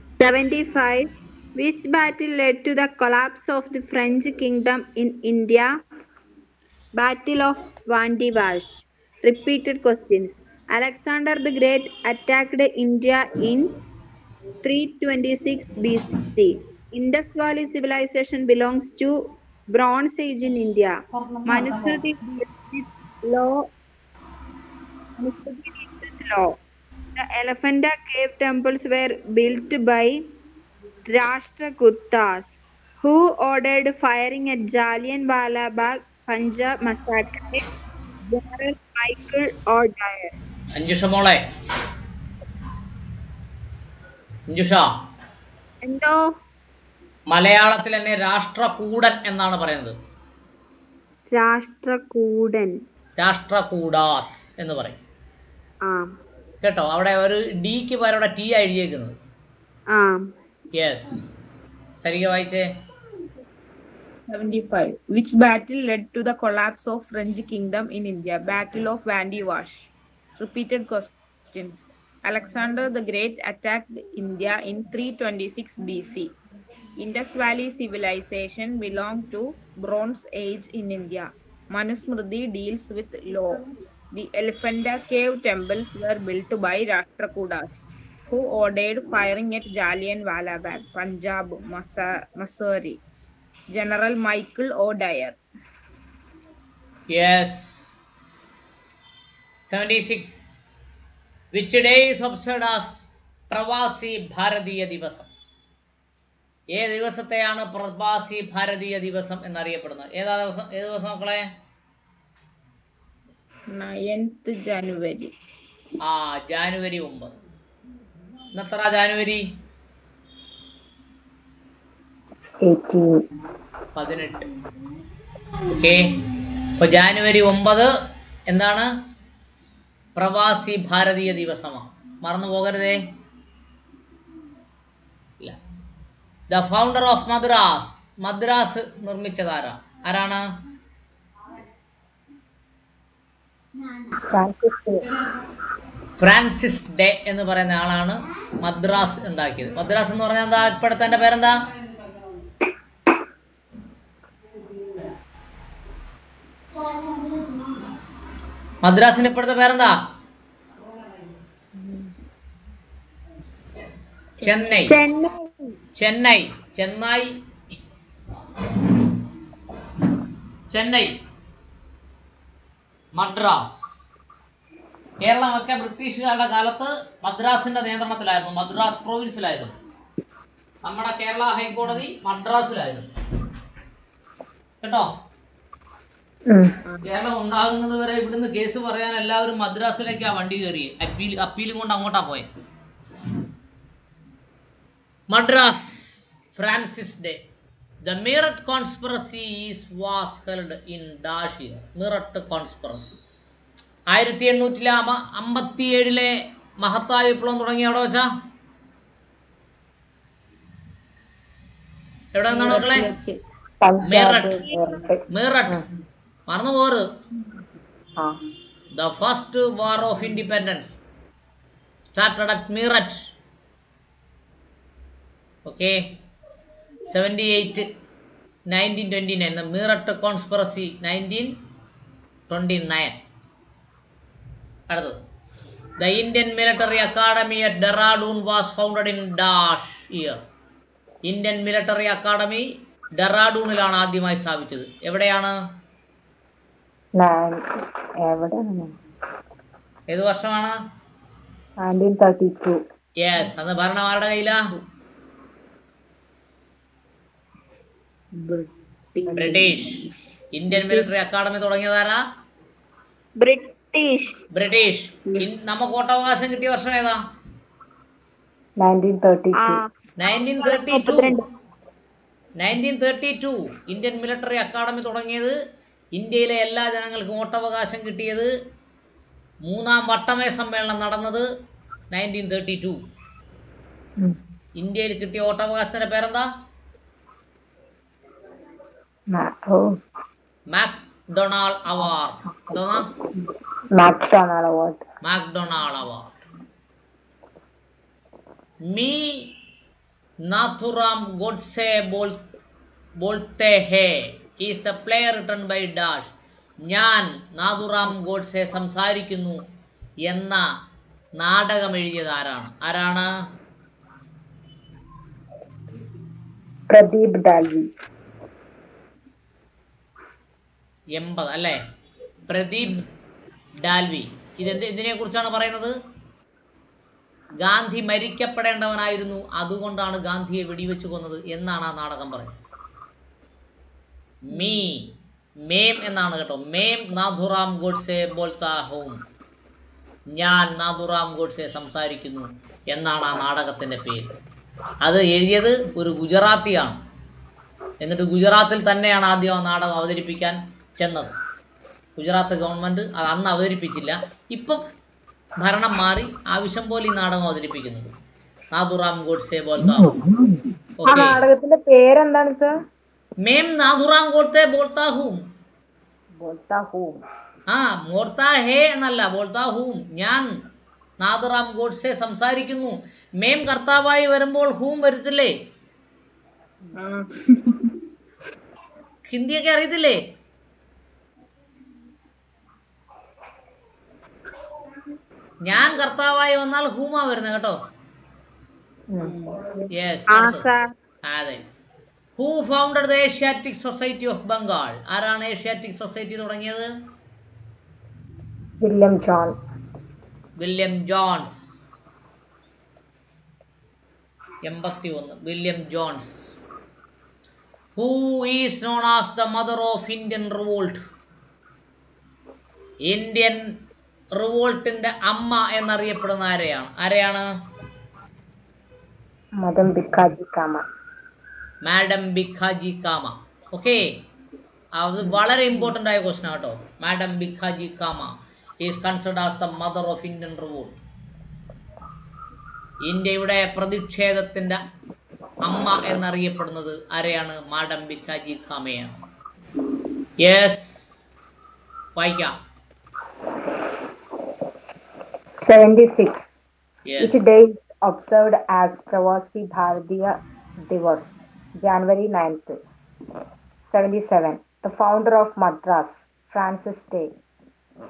75. Which battle led to the collapse of the French kingdom in India? Battle of Vandivash. Repeated questions. Alexander the Great attacked India in 326 BC. Indus Valley civilization belongs to Bronze Age in India. Manusmriti deals with law. Manusmriti deals with law. The Elephanta cave temples were built by Rashtrakutas, who ordered firing at Jallianwala Bagh, Punjab massacre. General Michael O'Dwyer. Anjusha മോളെ, അഞ്ജുഷ, എന്തോ മലയാളത്തിൽ തന്നെ രാഷ്ട്രകൂടൻ എന്നാണ് പറയുന്നത്. രാഷ്ട്രകൂടൻ. രാഷ്ട്രകൂടാസ് എന്ന് പറയും ആ കേട്ടോ. അവിടെ ഒരു ഡിക്ക് പകരം അവിടെ ടി ആ എഴുതിയേക്കുന്നത്. ആ യെസ്, സരിക വായിച്ചേ. 75. Which battle led to the collapse of French kingdom in India? Battle of Vandivash. Repeated questions. Alexander the Great attacked India in 326 BC. Indus Valley civilization belonged to Bronze Age in India. Manusmriti deals with law. The Elephanta cave temples were built by Rashtrakutas, who ordered firing at Jallianwala Bagh, Punjab, Missouri. General Michael O'Dwyer. Yes. 76. Which day is observed as Pravasi Bharatiya ദിവസം? ഏത് ദിവസത്തെയാണ് പ്രവാസി ഭാരതീയ ദിവസം എന്നറിയപ്പെടുന്നത്? ഏതാ ദിവസം? ഏത് ദിവസം മക്കളെ? 9th January. ആ, ജാനുവരി 9. ഇന്നെത്ര ജാനുവരി? 18. ഓക്കെ. അപ്പോൾ ജാനുവരി 9 എന്താണ്? പ്രവാസി ഭാരതീയ ദിവസമാണ്. മറന്നു പോകരുതേ. ഇല്ല. The founder of Madras. Madras നിർമ്മിച്ചതാരാ? ആരാണ്? ഫ്രാൻസിസ് ഡേ എന്ന് പറയുന്ന ആളാണ് മദ്രാസ് ഉണ്ടാക്കിയത്. മദ്രാസ് എന്ന് പറഞ്ഞാൽ എന്താ? ഇപ്പോഴത്തെ എൻ്റെ പേരെന്താ? മദ്രാസിന്റെ ഇപ്പോഴത്തെ പേരെന്താ? ചെന്നൈ. ചെന്നൈ. ചെന്നൈ. ചെന്നൈ. മദ്രാസ്. കേരളമൊക്കെ ബ്രിട്ടീഷുകാരുടെ കാലത്ത് മദ്രാസിന്റെ നിയന്ത്രണത്തിലായിരുന്നു. മദ്രാസ് പ്രൊവിൻസിലായിരുന്നു. നമ്മുടെ കേരള ഹൈക്കോടതി മദ്രാസിലായിരുന്നു കേട്ടോ. കേരളം ഉണ്ടാകുന്നത് വരെ ഇവിടുന്ന് കേസ് പറയാൻ എല്ലാവരും മദ്രാസിലേക്കാ വണ്ടി കയറി. അപ്പീലും കൊണ്ട് അങ്ങോട്ടാ പോയെ. Madras. Francis day. The Meerut conspiracy was held in dash year. Meerut conspiracy 1857 മഹത്തായ വിപ്ലവം തുടങ്ങി എവിടെ വെച്ചാ? എവിടെ നിന്നാണ് മക്കളെ? മീററ്റ്. മീററ്റ് മറന്നു പോകരുത്. The first war of independence started at Meerut. Okay. 78 1929. The Meerut conspiracy 1929. അടുത്തത്. The Indian Military Academy at Dehradun was founded in dash year. Indian military academy ഡെറാഡൂണിലാണ് ആദ്യമായി സ്ഥാപിച്ചത്. എവിടെയാണ്? ഏത് വർഷമാണ്? 1932. യെസ്. അന്ന് ഭരണം ആരുടെ കയ്യിലാ? ബ്രിട്ടീഷ്. ഇന്ത്യൻ മിലിറ്ററി അക്കാഡമി തുടങ്ങിയതാരാ? ബ്രിട്ടീഷ്. നമുക്ക് വോട്ടവകാശം കിട്ടിയ വർഷം ഏതാ? 1932. ഇന്ത്യൻ മിലിറ്ററി അക്കാഡമി തുടങ്ങിയത്, ഇന്ത്യയിലെ എല്ലാ ജനങ്ങൾക്കും വോട്ടവകാശം കിട്ടിയത്, മൂന്നാം വട്ടമേ സമ്മേളനം നടന്നത് 1932. ഇന്ത്യയിൽ കിട്ടിയ വോട്ടവകാശത്തിന്റെ പേരെന്താ? MacDonald award. MacDonald award. Nathuram Godse Bolte Hai is the play written by dash. ഞാൻ നാഥുറാം ഗോഡ്സെ സംസാരിക്കുന്നു എന്ന നാടകം എഴുതിയത് ആരാണ്? പ്രദീപ് ഡാൽവി. 80 അല്ലേ? പ്രദീപ് ഡാൽവി. ഇതിനെ കുറിച്ചാണ് പറയുന്നത്. ഗാന്ധി മരിക്കപ്പെടേണ്ടവനായിരുന്നു, അതുകൊണ്ടാണ് ഗാന്ധിയെ വെടിവെച്ച് കൊന്നത് എന്നാണ് ആ നാടകം പറയുന്നത്. മേം എന്നാണ് കേട്ടോ. മേം നാഥുറാം ഗോഡ്സെ ബോൾത്താ ഹൂം. ഞാൻ നാഥുറാം ഗോഡ്സെ സംസാരിക്കുന്നു എന്നാണ് ആ നാടകത്തിൻ്റെ പേര്. അത് എഴുതിയത് ഒരു ഗുജറാത്തിയാണ്. എന്നിട്ട് ഗുജറാത്തിൽ തന്നെയാണ് ആദ്യം ആ നാടകം അവതരിപ്പിക്കാൻ ചെന്നത്. ഗുജറാത്ത് ഗവൺമെൻറ് അത് അന്ന് അവതരിപ്പിച്ചില്ല. ഇപ്പം ഭരണം മാറി ആവശ്യം പോലെ ഈ നാടകം അവതരിപ്പിക്കുന്നത്. നാഥുറാം ഗോഡ്സെ ബോൾത്താ ഹൂം. ആ നാടകത്തിന്റെ പേരെന്താണ് സർ? മേം നാഥുറാം ഗോഡ്സെ ബോൾത്താ ഹൂം. ബോൾത്താ ഹൂം. മോർത്താ ഹേ എന്നല്ല, ബോൾത്താ ഹൂം. ഞാൻ നാഥുറാം ഗോഡ്സെ സംസാരിക്കുന്നു. മേം കർത്താവായി വരുമ്പോൾ ഹൂം വരത്തില്ലേ? ഹിന്ദിയൊക്കെ അറിയത്തില്ലേ? ഞാൻ കർത്താവായി വന്നാൽ ഹൂമാ വരുന്നത് കേട്ടോ. യെസ്, അതെ. Who founded the Asiatic society of Bengal? ആരാണ് ഏഷ്യാറ്റിക് സൊസൈറ്റി തുടങ്ങിയത്? William Jones. William Jones. 81. William Jones. Who is known as the mother of Indian revolt? Indian റിവോൾട്ടിന്റെ അമ്മ എന്നറിയപ്പെടുന്ന ആരെയാണ്? Madam Bhikaji Cama. Madam Bhikaji Cama. Okay, അത് വളരെ ഇമ്പോർട്ടൻ്റ് ആയ ക്വസ്റ്റൻ ആട്ടോ. Madam Bhikaji Cama is considered as the mother of Indian revolt. ഇന്ത്യയുടെ പ്രതിഷേധത്തിൻ്റെ അമ്മ എന്നറിയപ്പെടുന്നത് ആരെയാണ്? മാഡം ഭിക്കാജി കാമയാണ്. യെസ്, വായിക്കാം. 76. Yes. Which day is observed as Pravasi Bharatiya Divas? January 9th. 77. The founder of Madras, Francis Day.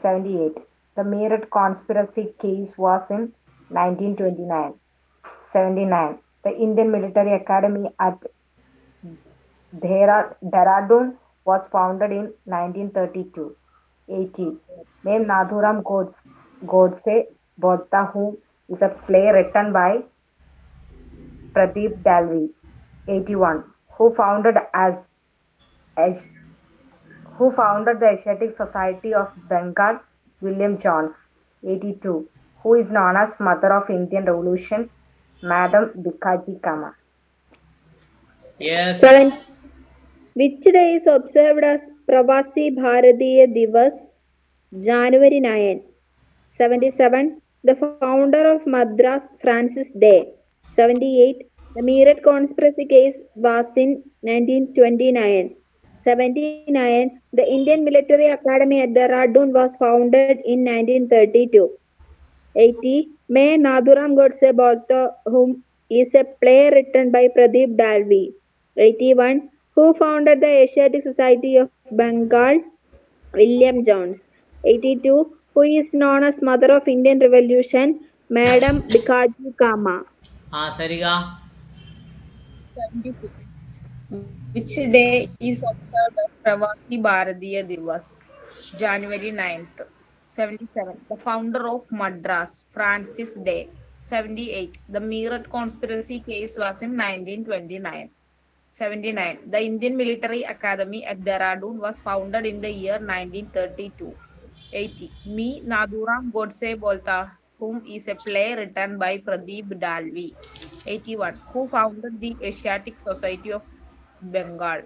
78. The Meerut conspiracy case was in 1929. 79. The Indian Military Academy at Dehradun was founded in 1932. 80. Name Nathuram Godse Bolta Hum is a play written by Pradeep Dalvi. 81. Who founded the Asiatic Society of Bengal? William Jones. 82. Who is known as Mother of Indian Revolution? Madam Bhikaji Cama. Yes. 7. Which day is observed as Pravasi Bharatiya Divas? January 9. 77. The founder of Madras, Francis Day. 78. The Meerut conspiracy case was in 1929. 79. The Indian Military Academy at Dehradun was founded in 1932. 80. May Nathuram Godse Bolta Hum is a play written by Pradeep Dalvi. 81. Who founded the Asiatic Society of Bengal? William Jones. 82. Who is known as Mother of Indian Revolution? Madam Bhikaji Cama. Sarika. 76. Which day is observed as Pravasi Bharatiya Divas? January 9th. 77. The founder of Madras, Francis Day. 78. The Meerut conspiracy case was in 1929. 79. The Indian Military Academy at Dehradun was founded in the year 1932. 80. Me Nathuram Godse Bolta Hum is a play written by Pradeep Dalvi. 81. Who founded the Asiatic Society of Bengal?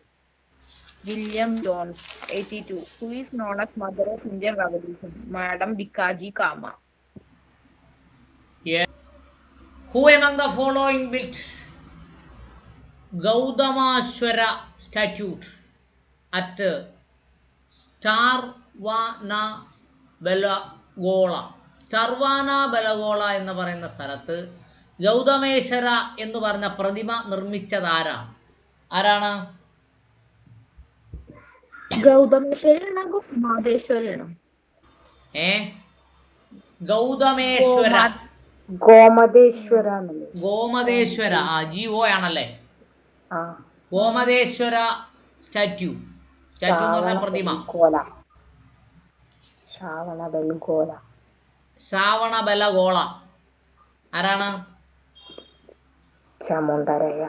William Jones. 82. Who is known as Mother of Indian Revolution? Madam Bhikaji Cama. Yes. Who among the following built Gaudamashwara statute at Starvana Belagola? Starvana Belagola എന്ന് പറയുന്ന സ്ഥലത്ത് ഗൗതമേശ്വര എന്ന് പറഞ്ഞ പ്രതിമ നിർമ്മിച്ചത് ആരാണ്? ഗൗതമേശ്വരനാണോ മാതേശ്വരനാണോ? ഗൗതമേശ്വര, Gomateshwara Gomateshwara, GO ആണല്ലേ. ആ ഗോമതേശ്വര സ്റ്റാറ്റ്യൂ എന്ന് പറഞ്ഞ പ്രതിമ. ശ്രാവണബെലഗോള ആരാണ്? ചാമുണ്ടരായ.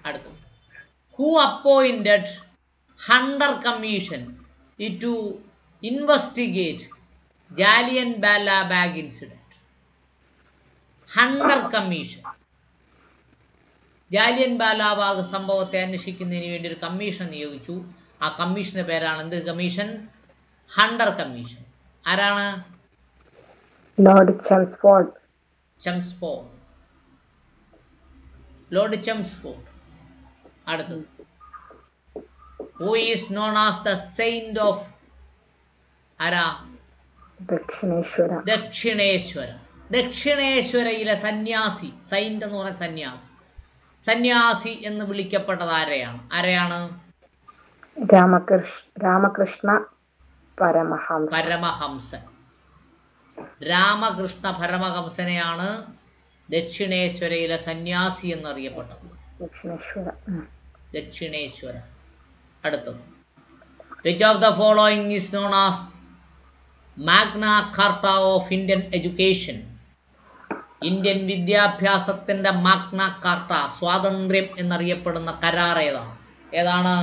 അടുത്തു. Who appointed Hunter Commission to investigate Jallianwala Bagh incident? Hunter commission, Jallianwala bag സംഭവത്തെ അന്വേഷിക്കുന്നതിന് വേണ്ടി ഒരു കമ്മീഷൻ നിയോഗിച്ചു. ആ കമ്മീഷന്റെ പേരാണ് എന്ത് കമ്മീഷൻ? Hunter commission. ആരാണ്? Lord Chelmsford. Lord Chelmsford. അടുത്തത്. Who is known as the saint of Dakshineswar. ദക്ഷിണേശ്വരയിലെ സന്യാസി, സൈന്റ് എന്ന് പറഞ്ഞ സന്യാസി എന്ന് വിളിക്കപ്പെട്ടത് ആരെയാണ്? രാമകൃഷ്ണ പരമഹംസൻ. രാമകൃഷ്ണ പരമഹംസനെയാണ് ദക്ഷിണേശ്വരയിലെ സന്യാസി എന്നറിയപ്പെട്ടത്. ദക്ഷിണേശ്വര. അടുത്തത്. Which of the following is known as Magna Carta of Indian Education? Indian വിദ്യാഭ്യാസത്തിന്റെ മാഗ്ന കാർട്ട, സ്വാതന്ത്ര്യം എന്നറിയപ്പെടുന്ന കരാർ ഏതാണ്?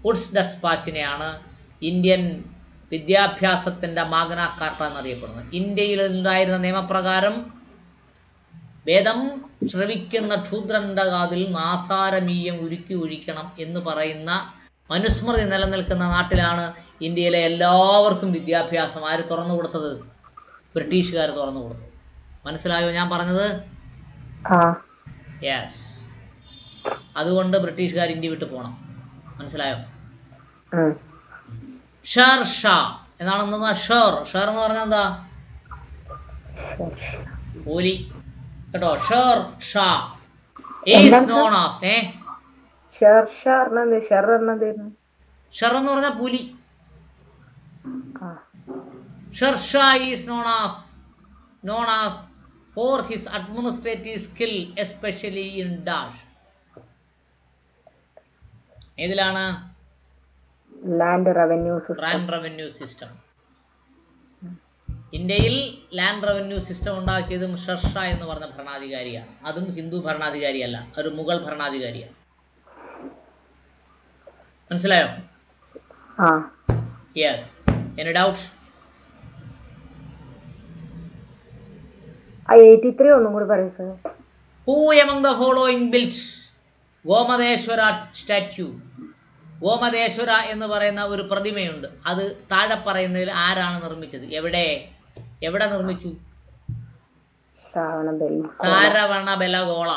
വുഡ്സ് ഡെസ്പാച്ചിനെയാണ് ഇന്ത്യൻ വിദ്യാഭ്യാസത്തിന്റെ മാഗ്ന കാർട്ട എന്നറിയപ്പെടുന്നത്. ഇന്ത്യയിൽ ഉണ്ടായിരുന്ന നിയമപ്രകാരം വേദം ശ്രവിക്കുന്ന ക്ഷൂദ്രന്റെ കാതിൽ നാസാരമീയം ഉരുക്കി ഒഴിക്കണം എന്ന് പറയുന്ന മനുസ്മൃതി നിലനിൽക്കുന്ന നാട്ടിലാണ് ഇന്ത്യയിലെ എല്ലാവർക്കും വിദ്യാഭ്യാസം ആര് തുറന്നു കൊടുത്തത്? ബ്രിട്ടീഷുകാർ തുറന്നു കൊടുത്തു. മനസ്സിലായോ ഞാൻ പറഞ്ഞത്? യെസ്. അതുകൊണ്ട് ബ്രിട്ടീഷുകാർ ഇന്ത്യ വിട്ടു പോകണം. മനസ്സിലായോ? ഷേർ ഷാ എന്നാണെന്താ? ഷേർ എന്ന് പറഞ്ഞാൽ എന്താ? പുലി കേട്ടോ. Sher Shah is known as sher എന്ന് പറഞ്ഞ പുലി. Sher Shah is known as for his administrative skill especially in dash. ഏതിലാണ്? Land revenue system. ഇന്ത്യയിൽ ലാൻഡ് റവന്യൂ സിസ്റ്റം ഉണ്ടാക്കിയതും ഷെർ ഷാ എന്ന് പറഞ്ഞ ഭരണാധികാരിയാണ്. അതും ഹിന്ദു ഭരണാധികാരിയല്ല, ഒരു മുഗൾ ഭരണാധികാരിയാണ്. മനസ്സിലായോ? യെസ്. Any doubt? 83 ഒന്നും കൂടി പറയൂ sir. Who among the following built Gomateshwara statue? Gomateshwara എന്ന് പറയുന്ന ഒരു പ്രതിമയുണ്ട്. അത് താഴെ പറയുന്നതിൽ ആരാണ് നിർമ്മിച്ചത്? എവിടെ നിർമ്മിച്ചു? സാരവണബെലഗോള.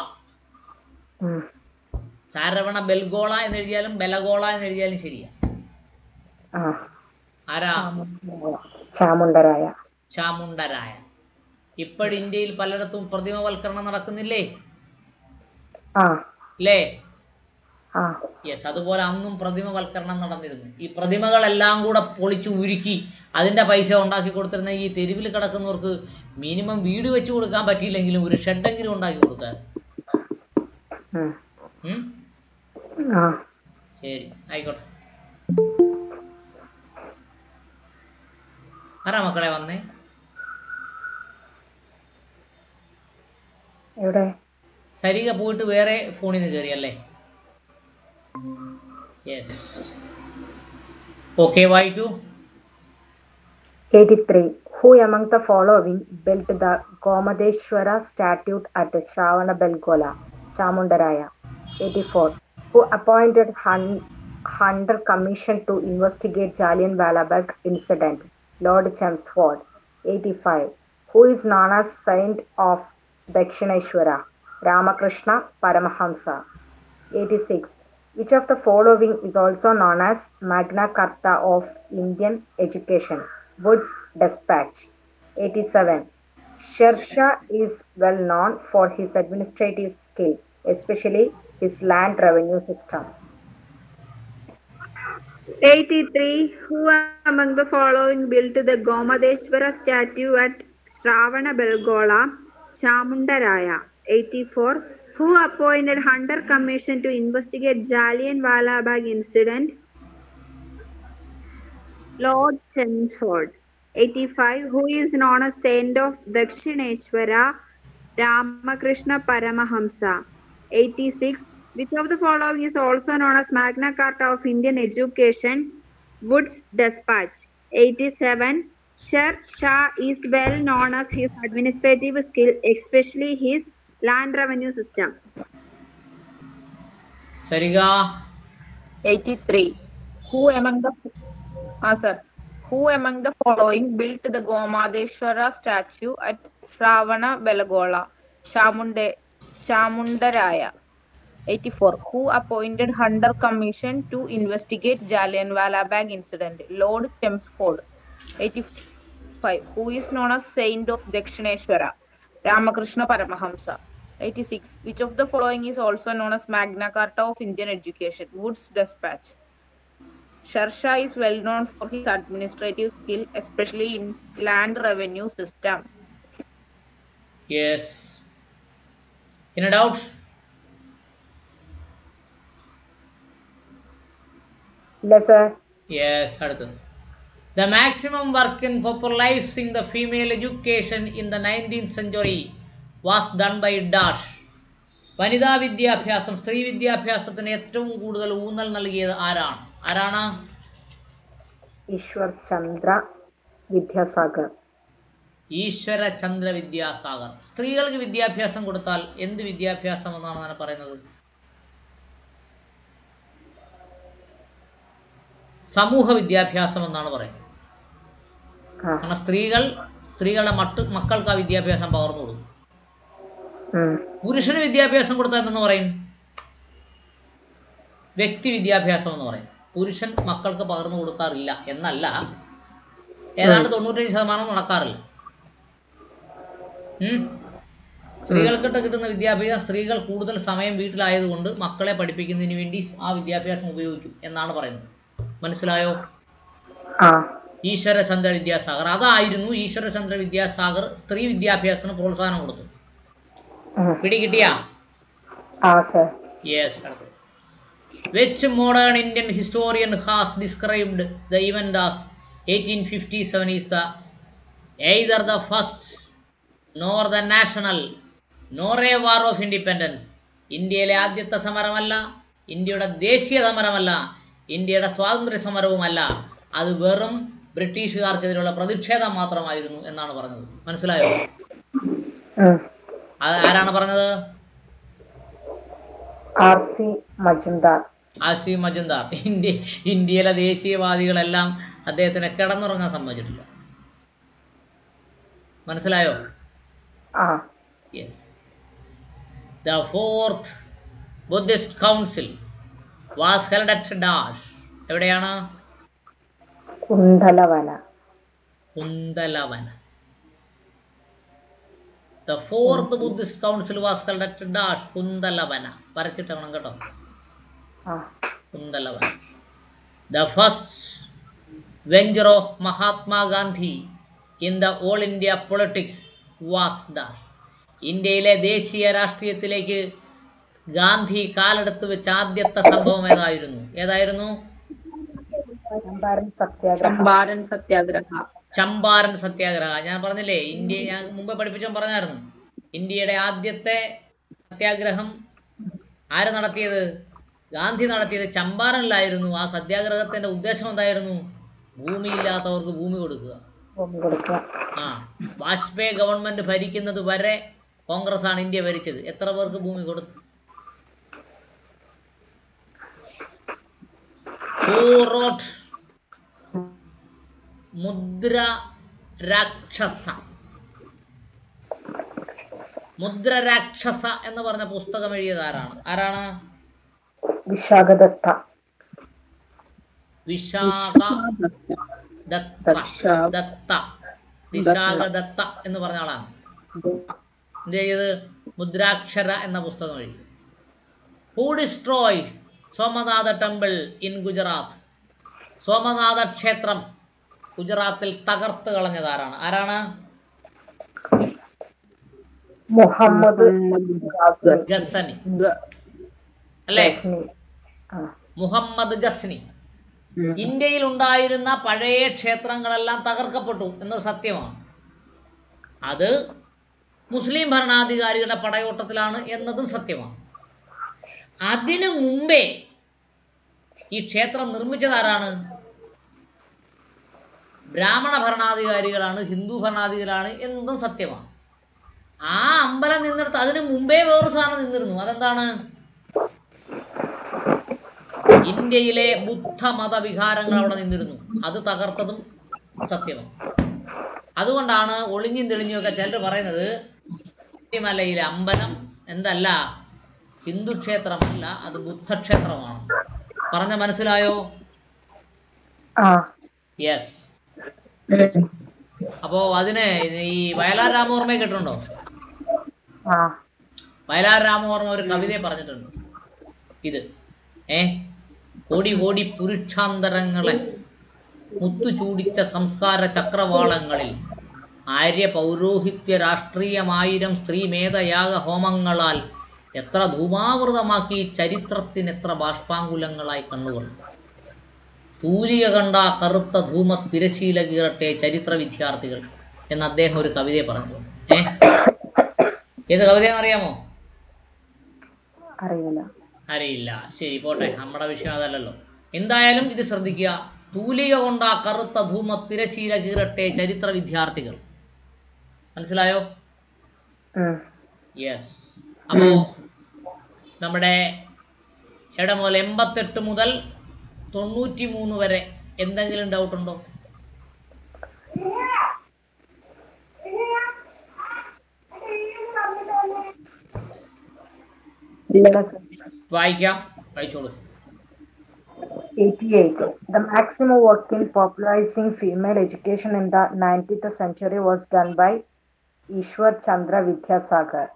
സാരവണബെൽഗോള എന്ന് എഴുതിയാലും ബെലഗോള എന്ന് എഴുതിയാലും ശരിയാ. ആരാ? ചാമുണ്ടരായ. ഇപ്പോഴും ഇന്ത്യയിൽ പലയിടത്തും പ്രതിമവൽക്കരണം നടക്കുന്നില്ലേ? അല്ലേ? യെസ്. അതുപോലെ അന്നും പ്രതിമവൽക്കരണം നടന്നിരുന്നു. ഈ പ്രതിമകളെല്ലാം കൂടെ പൊളിച്ചു ഉരുക്കി അതിൻ്റെ പൈസ ഉണ്ടാക്കി കൊടുത്തിരുന്ന ഈ തെരുവിൽ കിടക്കുന്നവർക്ക് മിനിമം വീട് വെച്ച് കൊടുക്കാൻ പറ്റിയില്ലെങ്കിലും ഒരു ഷെഡെങ്കിലും ഉണ്ടാക്കി കൊടുക്കാൻ. ശരി, ആയിക്കോട്ടെ. ആരാ മക്കളെ വന്നേ? സരിക പോയിട്ട് വേറെ ഫോണിൽ നിന്ന് കയറിയല്ലേ? യെസ്. ഓക്കെ, വായിക്കൂ. 83. Who among the following built the Gomadeshwara statue at Shravanabelgola, Chamundaraya? 84. Who appointed Hunter Commission to investigate Jallianwala Bagh incident? Lord Chelmsford. 85. Who is known as Saint of Dakshineshwara? Ramakrishna Paramahamsa. 86. Which of the following is also known as Magna Carta of Indian Education? Wood's Dispatch. 87. Sher Shah is well known for his administrative skill, especially his land revenue system. 83. Who among the following built the Gomadeshwara statue at Shravana Belgola, Chamundaraya? 84. Who appointed Hunter Commission to investigate Jallianwala Bagh incident? Lord Chelmsford. 85. Who is known as Saint of Dakshineshwara? Ramakrishna Paramahamsa. 86. Which of the following is also known as Magna Carta of Indian Education? Wood's Dispatch. 87. Sher Shah is well known as his administrative skill, especially his land revenue system. Sariga. 83. Who among the following built the Gomadeshwara statue at Shravana Belgola, Chamundaraya? 84. Who appointed Hunter Commission to investigate Jallianwala Bagh incident? Lord Chelmsford. 85. Who is known as Saint of Dakshineshwara? Ramakrishna Paramahamsa. 86. Which of the following is also known as Magna Carta of Indian Education? Wood's Dispatch. Sher Shah is well known for his administrative skill, especially in land revenue system. Yes. Any doubts? ഇല്ല sir. Yes, അടുത്തത്. The maximum work in popularizing the female education in the 19th century was done by Dash. വനിതാ വിദ്യാഭ്യാസം, സ്ത്രീ വിദ്യാഭ്യാസത്തിന് ഏറ്റവും കൂടുതൽ ഊന്നൽ നൽകിയത് ആരാണ്? ഈശ്വർ ചന്ദ്ര വിദ്യാസാഗർ. ഈശ്വര ചന്ദ്ര വിദ്യാസാഗർ. സ്ത്രീകൾക്ക് വിദ്യാഭ്യാസം കൊടുത്താൽ എന്ത് വിദ്യാഭ്യാസം എന്നാണ് ഞാൻ പറയുന്നത്? സമൂഹ വിദ്യാഭ്യാസം എന്നാണ് പറയുന്നത്. കാരണം സ്ത്രീകളുടെ മക്കൾക്ക് ആ വിദ്യാഭ്യാസം പകർന്നു കൊടുക്കും. പുരുഷന് വിദ്യാഭ്യാസം കൊടുത്താൽ എന്തെന്ന് പറയും? വ്യക്തി വിദ്യാഭ്യാസം എന്ന് പറയും. പുരുഷൻ മക്കൾക്ക് പകർന്നു കൊടുക്കാറില്ല എന്നല്ല, ഏതാണ്ട് 95% നടക്കാറില്ല. സ്ത്രീകൾക്കിട്ട് കിട്ടുന്ന വിദ്യാഭ്യാസം സ്ത്രീകൾ കൂടുതൽ സമയം വീട്ടിലായതുകൊണ്ട് മക്കളെ പഠിപ്പിക്കുന്നതിന് വേണ്ടി ആ വിദ്യാഭ്യാസം ഉപയോഗിക്കും എന്നാണ് പറയുന്നത്. മനസ്സിലായോ? ഈശ്വരചന്ദ്ര വിദ്യാസാഗർ, അതായിരുന്നു ഈശ്വരചന്ദ്ര വിദ്യാസാഗർ സ്ത്രീ വിദ്യാഭ്യാസത്തിന് പ്രോത്സാഹനം കൊടുത്തു. പിടി കിട്ടിയാ? Yes. Which modern Indian historian has described the event as 1857 is either the first nor the national nor a war of independence? ഇന്ത്യയിലെ ആദ്യത്തെ സമരമല്ല, ഇന്ത്യയുടെ ദേശീയ സമരമല്ല, ഇന്ത്യയുടെ സ്വാതന്ത്ര്യ സമരവുമല്ല, അത് വെറും ബ്രിട്ടീഷുകാർക്കെതിരെയുള്ള പ്രതിഷേധം മാത്രമായിരുന്നു എന്നാണ് പറഞ്ഞത്. മനസ്സിലായോ? ആരാണ് പറഞ്ഞത്? ആർ.സി. മജുംദാർ. ഇന്ത്യയിലെ ദേശീയവാദികളെല്ലാം അദ്ദേഹത്തിനെ കിടന്നുറങ്ങാൻ സമ്മതിച്ചിട്ടില്ല. മനസ്സിലായോ? Yes. The fourth Buddhist Council was held at Dash. എവിടെയാണ്? കുന്തലവന. The fourth Buddhist Council was held at Dash, കുന്തലവന. വരച്ചിട്ടണം കേട്ടോ, കുന്തലവന. The first venture of Mahatma Gandhi in the all India politics was Dash. ഇന്ത്യയിലെ ദേശീയ രാഷ്ട്രീയത്തിലേക്ക് ഗാന്ധി കാലെടുത്ത് വെച്ച ആദ്യത്തെ സംഭവം ഏതായിരുന്നു? ചമ്പാരൻ സത്യാഗ്രഹ. ഞാൻ പറഞ്ഞില്ലേ, ഞാൻ മുമ്പ് പഠിപ്പിച്ചോ പറഞ്ഞായിരുന്നു, ഇന്ത്യയുടെ ആദ്യത്തെ സത്യാഗ്രഹം ആര് നടത്തിയത്? ഗാന്ധി നടത്തിയത് ചമ്പാരനിലായിരുന്നു. ആ സത്യാഗ്രഹത്തിന്റെ ഉദ്ദേശം എന്തായിരുന്നു? ഭൂമിയില്ലാത്തവർക്ക് ഭൂമി കൊടുക്കുക. വാജ്പേയി ഗവൺമെന്റ് ഭരിക്കുന്നത് വരെ കോൺഗ്രസ് ആണ് ഇന്ത്യ ഭരിച്ചത്. എത്ര പേർക്ക് ഭൂമി കൊടുത്തു? Who wrote മുദ്ര രാക്ഷസ? മുദ്രരാക്ഷസ എന്ന് പറഞ്ഞ പുസ്തകം എഴുതിയത് ആരാണ്? വിശാഖദത്ത. വിശാഖദത്ത എന്ന് പറഞ്ഞ ആളാണ് എന്ത് ചെയ്ത് മുദ്രാക്ഷര എന്ന പുസ്തകം എഴുതി. Who destroyed Somnath temple in Gujarat? Somnath ക്ഷേത്രം ഗുജറാത്തിൽ തകർത്ത് കളഞ്ഞത് ആരാണ്? മുഹമ്മദ് ഗസ്നി അല്ലേ? മുഹമ്മദ് ഗസ്നി. ഇന്ത്യയിൽ ഉണ്ടായിരുന്ന പഴയ ക്ഷേത്രങ്ങളെല്ലാം തകർക്കപ്പെട്ടു എന്നത് സത്യമാണ്. അത് മുസ്ലിം ഭരണാധികാരികളുടെ പടയോട്ടത്തിലാണ് എന്നതും സത്യമാണ്. അതിനു മുമ്പേ ഈ ക്ഷേത്രം നിർമ്മിച്ചത് ആരാണ്? ബ്രാഹ്മണ ഭരണാധികാരികളാണ്, ഹിന്ദു ഭരണാധികാരികളാണ് എന്നതും സത്യമാണ്. ആ അമ്പലം നിന്നിടത്ത് അതിനു മുമ്പേ വേറൊരു സാധനം നിന്നിരുന്നു. അതെന്താണ്? ഇന്ത്യയിലെ ബുദ്ധമത വിഹാരങ്ങൾ അവിടെ നിന്നിരുന്നു. അത് തകർത്തതും സത്യമാണ്. അതുകൊണ്ടാണ് ഒളിഞ്ഞും തെളിഞ്ഞും ഒക്കെ ചിലർ പറയുന്നത് ശബരിമലയിലെ അമ്പലം എന്തല്ല, ഹിന്ദു ക്ഷേത്രമല്ല, അത് ബുദ്ധക്ഷേത്രമാണ്. പറഞ്ഞ മനസ്സിലായോ? യെസ്. അപ്പോ അതിന് ഈ വയലാർ രാമവർമ്മയെ കേട്ടിട്ടുണ്ടോ? വയലാർ രാമവർമ്മ ഒരു കവിതയെ പറഞ്ഞിട്ടുണ്ട്. ഇത് കോടി കോടി പുരുഷാന്തരങ്ങളെ മുത്തുചൂടിച്ച സംസ്കാര ചക്രവാളങ്ങളിൽ ആര്യ പൗരോഹിത്യ രാഷ്ട്രീയമായിരം സ്ത്രീമേധയാഗ ഹോമങ്ങളാൽ എത്ര ധൂമാവൃതമാക്കി ചരിത്രത്തിനെത്ര ബാഷ്പാങ്കുലങ്ങളായി കണ്ണുകൾ. തൂലിക കണ്ട കറുത്ത ധൂമ തിരശീല കീറട്ടെ ചരിത്ര വിദ്യാർത്ഥികൾ എന്ന് അദ്ദേഹം ഒരു കവിതയെ പറഞ്ഞു. ഏത് കവിതയെന്നറിയാമോ? അറിയില്ല. ശരി, പോട്ടെ, നമ്മുടെ വിഷയം അതല്ലല്ലോ. എന്തായാലും ഇത് ശ്രദ്ധിക്കുക. തൂലിക കൊണ്ട കറുത്ത ധൂമ തിരശീല കീറട്ടെ ചരിത്ര വിദ്യാർത്ഥികൾ. മനസ്സിലായോ? യെസ്. അപ്പോ നമ്മുടെ എവിടെ മുതൽ 88 മുതൽ 93 വരെ എന്തെങ്കിലും ഡൗട്ട് ഉണ്ടോ? വായിക്കാം, വായിച്ചോളൂ. 88. The maximum work in popularizing female education in the 19th century was done by Ishwar Chandra Vidyasagar.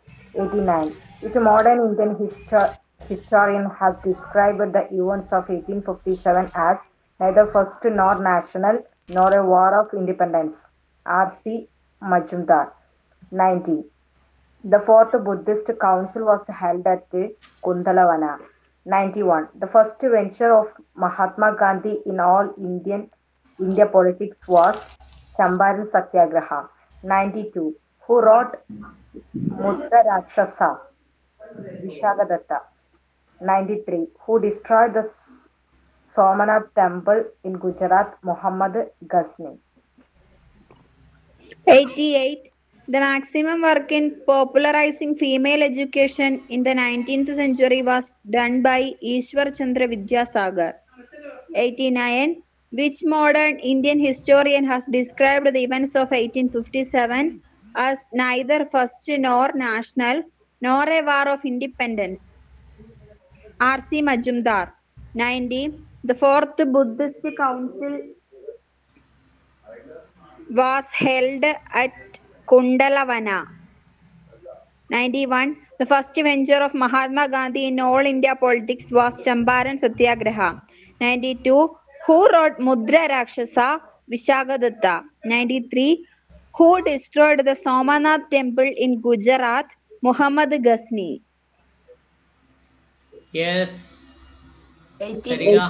89. Which modern Indian historian has described the events of 1857 as neither first nor national nor a war of independence? R.C. Majumdar. 90. The fourth Buddhist council was held at Kundalavana. 91. The first venture of Mahatma Gandhi in all India politics was Champaran Satyagraha. 92. Who wrote Mudra Rakshasa? Visakhadatta. 93. Who destroyed the Somanath temple in Gujarat? Muhammad Ghazni. 88. The maximum work in popularizing female education in the 19th century was done by Ishwar Chandra Vidyasagar. 89. Which modern Indian historian has described the events of 1857 as neither first nor national nor a war of independence? R.C. Majumdar. 90. The fourth Buddhist council was held at Kundalavana. 91. The first venture of Mahatma Gandhi in all India politics was Champaran Satyagraha. 92. Who wrote Mudra Rakshasa? Visakhadatta. 93. Who destroyed the Somanath temple in Gujarat? Muhammad Ghazni. Yes. 88.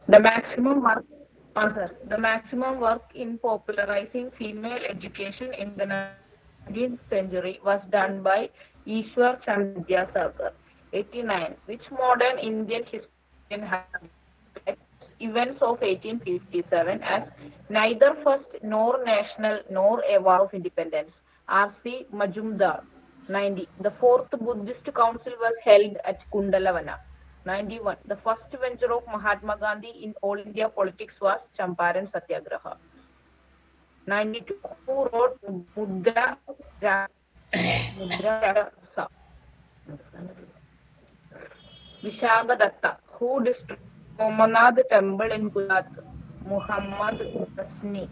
The maximum work in popularizing female education in the 19th century was done by Ishwar Chandra Vidyasagar. 89. Which modern Indian historian has described events of 1857 as neither first nor national nor a war of independence? R.C. Majumdar. 90. The fourth Buddhist council was held at Kundalavana. 91. The first venture of Mahatma Gandhi in all India politics was Champaran Satyagraha. 92. Who wrote Mudra Mitradatta. Vishagadatta. Who destroyed Somanath temple in Gujarat? Muhammad Ghazni.